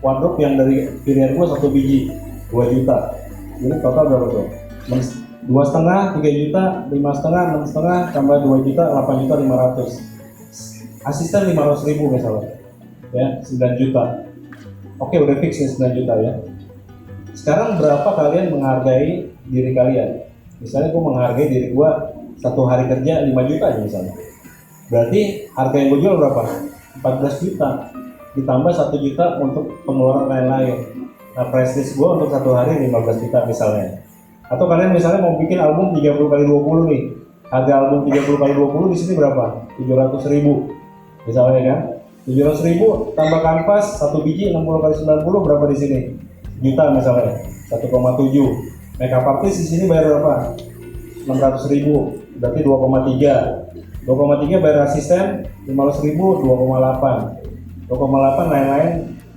wardrobe yang dari pilihan gue 1 biji 2 juta. Jadi total berapa tuh? 2,5, 3 juta, 5,5, 6,5 tambah 2 juta, 8.500.000. Asisten 500.000 misalnya. Ya, 9 juta. Oke, udah fix nih 9 juta ya. Sekarang berapa kalian menghargai diri kalian? Misalnya gue menghargai diri gue 1 hari kerja 5 juta aja misalnya. Berarti harga yang gue jual berapa? 14 juta. Ditambah 1 juta untuk pengeluaran lain-lain. Nah, price list gue untuk 1 hari 15 juta misalnya. Atau kalian misalnya mau bikin album 30x20 nih. Harga album 30x20 di sini berapa? 700.000 misalnya kan. 700.000 tambah kanvas 1 biji 60x90 berapa di sini? Juta misalnya, 1,7. Makeup artist di sini bayar berapa? 600.000, berarti 2,3. 2,3 bayar asisten 500.000, 2,8. 2,8 lain-lain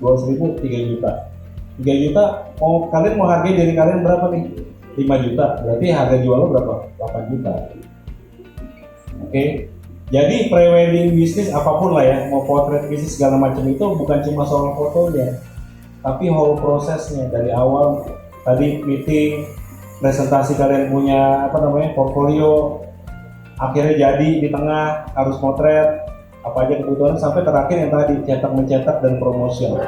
200.000, 3 juta. 3 juta, kalian mau hargai diri kalian berapa nih? 5 juta, berarti harga jual lo berapa? 8 juta. Oke. Jadi pre-wedding bisnis apapun lah ya, mau potret bisnis segala macam itu bukan cuma soal fotonya, tapi whole prosesnya dari awal tadi meeting, presentasi kalian punya portfolio, akhirnya jadi di tengah harus potret, apa aja kebutuhan sampai terakhir yang tadi cetak mencetak dan promotion.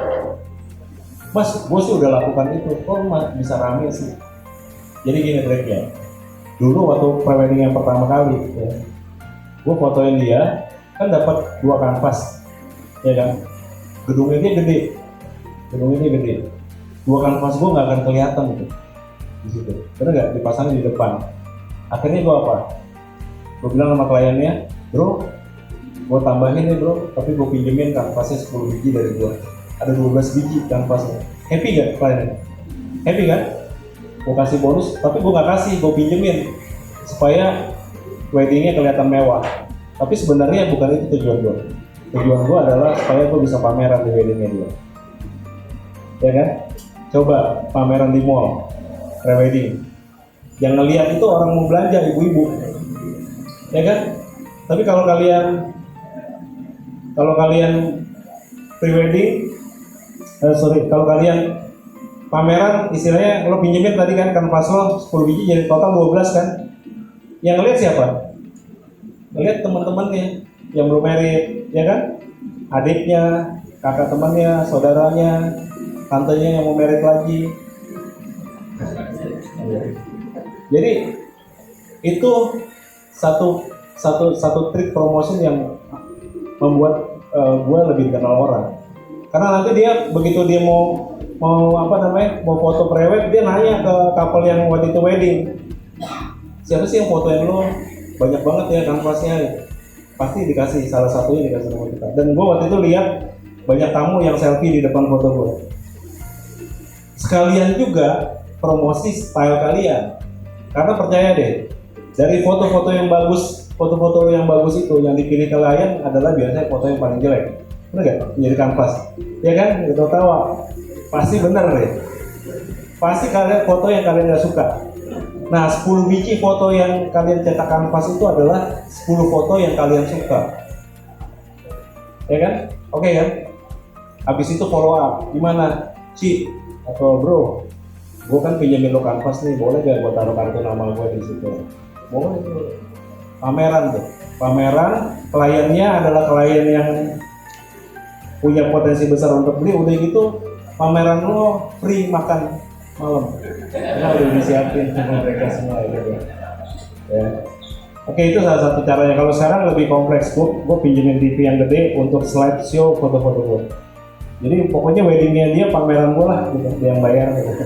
Mas, gue sih udah lakukan itu, kok bisa rame sih? Jadi gini triknya, dulu waktu pre-wedding yang pertama kali ya, gue fotoin dia, kan dapat 2 kanvas, ya kan? Gedungnya dia gede, 2 kanvas gue nggak akan kelihatan gitu, di situ, bener nggak? Dipasangin di depan. Akhirnya gue apa? Gue bilang sama kliennya, bro, gue tambahin nih bro, tapi gue pinjemin kanvasnya 10 biji dari gue. Ada 12 biji kanvasnya. Happy gak kliennya? Happy kan? Gue kasih bonus, tapi gue nggak kasih, gue pinjemin supaya weddingnya kelihatan mewah. Tapi sebenarnya bukan itu tujuan gue. Tujuan gue adalah supaya gue bisa pameran di weddingnya dia. Ya kan? Coba pameran di mall, pre-wedding. Yang ngeliat itu orang mau belanja, ibu-ibu. Ya kan? Tapi kalau kalian pre-wedding, kalau kalian pameran, istilahnya lo pinjemin tadi kan kanvas lo 10 biji jadi total 12 kan? Yang ngeliat siapa? Ngeliat teman-temannya yang belum married, ya kan? Adiknya, kakak temannya, saudaranya, tantenya yang mau married lagi. Jadi itu satu trik promotion yang membuat gue lebih dikenal orang. Karena nanti dia begitu dia mau foto prewed, dia nanya ke couple yang waktu itu wedding, siapa sih yang fotoin lo? Banyak banget ya kanvasnya. Pasti dikasih, salah satunya dikasih sama kita. Dan gue waktu itu lihat banyak tamu yang selfie di depan foto gue. Sekalian juga promosi style kalian. Karena percaya deh, dari foto-foto yang bagus itu yang dipilih klien adalah biasanya foto yang paling jelek. Bener gak? Menjadi kanvas. Ya kan? Gak tahu. Pasti bener deh. Pasti kalian foto yang kalian gak suka. Nah, 10 biji foto yang kalian cetak kanvas itu adalah 10 foto yang kalian suka. Ya kan? Oke kan? Habis itu follow up. Gimana? Ci atau bro, gue kan pinjemin lo kanvas nih, boleh gak gue taruh kartu nama gue di situ? Boleh tuh. Pameran tuh. Pameran, kliennya adalah klien yang punya potensi besar untuk beli. Udah gitu, pameran lo free makan malam, karena udah disiapin sama mereka semua gitu ya. Oke, itu salah satu caranya. Kalau sekarang lebih kompleks, gue pinjemin TV yang gede untuk slide show foto-foto gue. Jadi pokoknya weddingnya dia pameran gue lah, gitu, dia yang bayar gitu.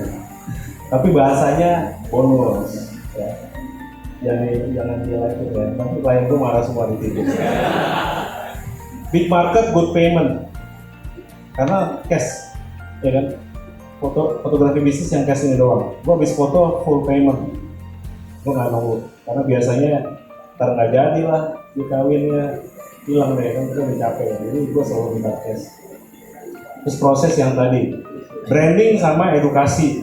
Tapi bahasanya bonus, ya. Jangan itu ya. Nanti klien gue marah semua di TV. Big market, good payment, karena cash, ya kan? Fotografi bisnis yang cash ini doang. Gue habis foto full payment, gue nggak nunggu, karena biasanya ntar nggak jadi lah, dikawinnya hilang deh kan, kita udah capek ya. Jadi gue selalu minta cash. Terus proses yang tadi, branding sama edukasi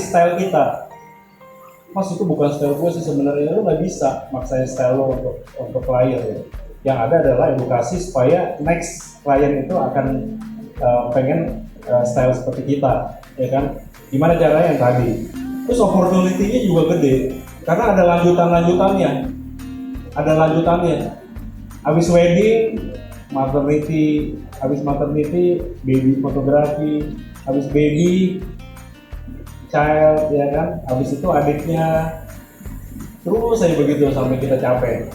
style kita. Mas itu bukan style gue sih sebenarnya, lu nggak bisa maksain style lo untuk klien ya. Yang ada adalah edukasi supaya next klien itu akan pengen style seperti kita, ya kan? Gimana caranya yang tadi? Terus opportunity-nya juga gede, karena ada lanjutannya. Habis wedding, maternity, baby fotografi, habis baby, child, ya kan? Habis itu adiknya, terus saya begitu sampai kita capek.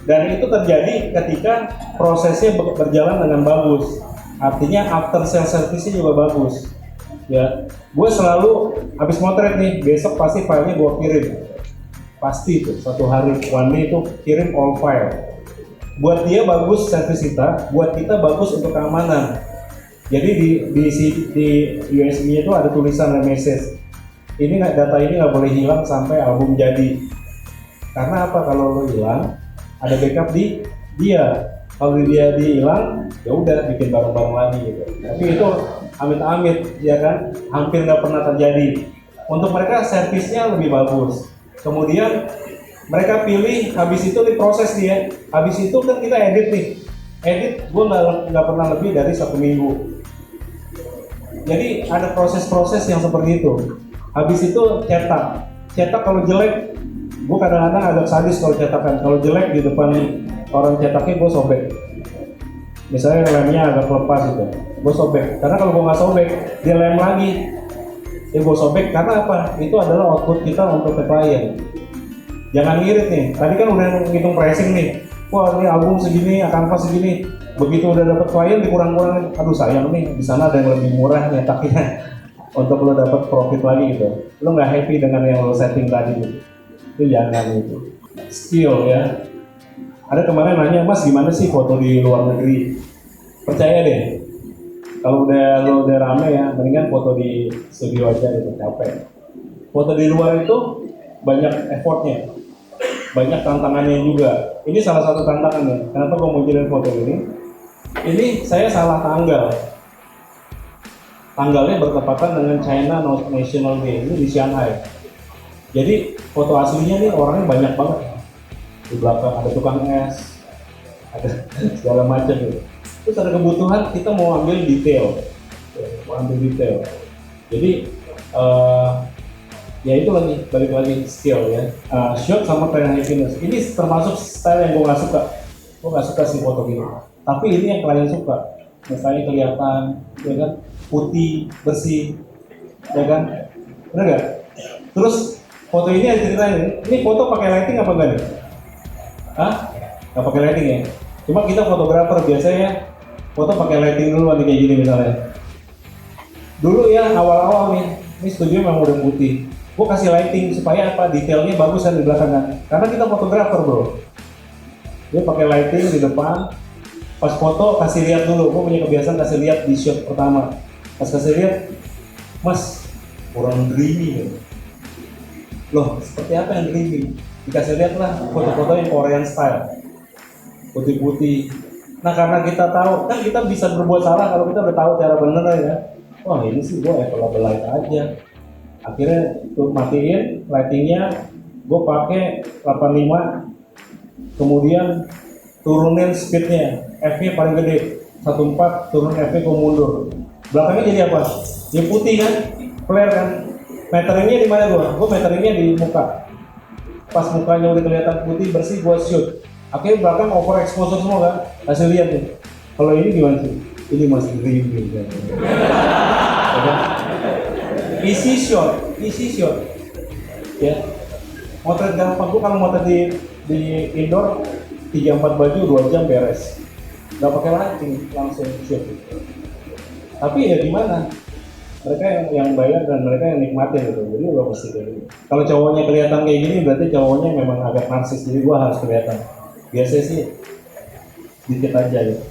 Dan itu terjadi ketika prosesnya berjalan dengan bagus. Artinya after sales service-nya juga bagus. Ya, gue selalu habis motret nih, besok pasti filenya gue kirim. Pasti itu, satu hari, one day itu kirim all file. Buat dia bagus servis kita, buat kita bagus untuk keamanan. Jadi di USB-nya itu ada tulisan dan message. Data ini nggak boleh hilang sampai album jadi. Karena apa? Kalau lo hilang, ada backup di dia. Kalau dia hilang, ya udah bikin bareng-bareng lagi gitu. Tapi itu amit-amit, ya kan, hampir nggak pernah terjadi. Untuk mereka servisnya lebih bagus. Kemudian mereka pilih, habis itu diproses dia. Habis itu kan kita edit nih. Edit gue nggak pernah lebih dari 1 minggu. Jadi ada proses-proses yang seperti itu. Habis itu cetak kalau jelek, gue kadang-kadang agak sadis kalau cetakan. Kalau jelek di depan orang cetaknya gue sobek. Misalnya lemnya agak lepas gitu, gue sobek. Karena kalau gue nggak sobek, dia lem lagi. Ya gue sobek karena apa? Itu adalah output kita untuk ke klien. Jangan ngirit nih. Tadi kan udah ngitung pricing nih. Wah ini album segini, kanvas segini. Begitu udah dapet klien dikurang-kurangin. Aduh sayang nih, di sana ada yang lebih murah nyetaknya. Untuk lo dapet profit lagi gitu. Lo nggak happy dengan yang lo setting tadi gitu. Itu jangan itu. Skill ya. Ada kemarin nanya, Mas gimana sih foto di luar negeri? Percaya deh, kalau lo udah rame ya, mendingan foto di studio aja gitu, capek. Foto di luar itu banyak effortnya, banyak tantangannya juga. Ini salah satu tantangannya. Kenapa gue mau jadiin foto ini? Ini saya salah tanggal. Tanggalnya bertepatan dengan China National Day, ini di Shanghai. Jadi foto aslinya nih orangnya banyak banget. Di belakang ada tukang es, ada segala macam gitu. Terus ada kebutuhan kita mau ambil detail, Jadi ya itu balik lagi skill ya. Shot sama klien happiness. Ini termasuk style yang gue nggak suka. Gue nggak suka sih foto gini. Tapi ini yang klien suka. Misalnya kelihatan, ya kan, putih, bersih, ya kan, benar nggak? Terus foto ini ada ceritanya. Ini foto pakai lighting apa enggak nih? Nggak pakai lighting ya. Cuma kita fotografer biasanya foto pakai lighting dulu kayak gini misalnya. Dulu ya awal-awal nih, ini studio memang udah putih. Gue kasih lighting supaya apa? Detailnya bagus kan di belakang kan. Karena kita fotografer bro. Dia pakai lighting di depan. Pas foto kasih lihat dulu. Gue punya kebiasaan kasih lihat di shot pertama. Pas kasih lihat, Mas kurang dreamy ya. Loh, seperti apa yang dreamy? Dikasih lihat lah foto-foto yang Korean style, putih-putih. Nah karena kita tahu, kan kita bisa berbuat salah kalau kita udah tahu cara bener ya. Wah ini sih gue available light aja. Akhirnya tuh matiin lightingnya, gue pakai 85, kemudian turunin speednya, F-nya paling gede, 14, turun F-nya gue mundur. Belakangnya jadi apa? Jadi putih kan, flare kan. Meteringnya di mana gue? Gue meteringnya di muka. Pas mukanya udah kelihatan putih bersih, gue shoot. Akhirnya belakang over exposure semua kan, hasil lihat nih. Kalau ini gimana sih? Ini masih dreaming kan. Easy shot. Ya. Motret gampang. Gue kalau motret di indoor 3-4 baju 2 jam beres. nggak pakai mancing, langsung shoot. Tapi ya gimana? Mereka yang bayar dan mereka yang nikmatin gitu. Jadi lo mesti kayak gitu. Kalau cowoknya kelihatan kayak gini berarti cowoknya memang agak narsis, jadi gua harus kelihatan. Biasanya sih sedikit aja gitu.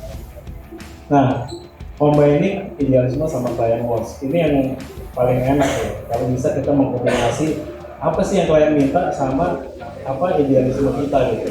Nah, combining idealisme sama client wants ini yang paling enak ya. Kalau bisa kita mengkombinasi apa sih yang klien minta sama apa idealisme kita gitu.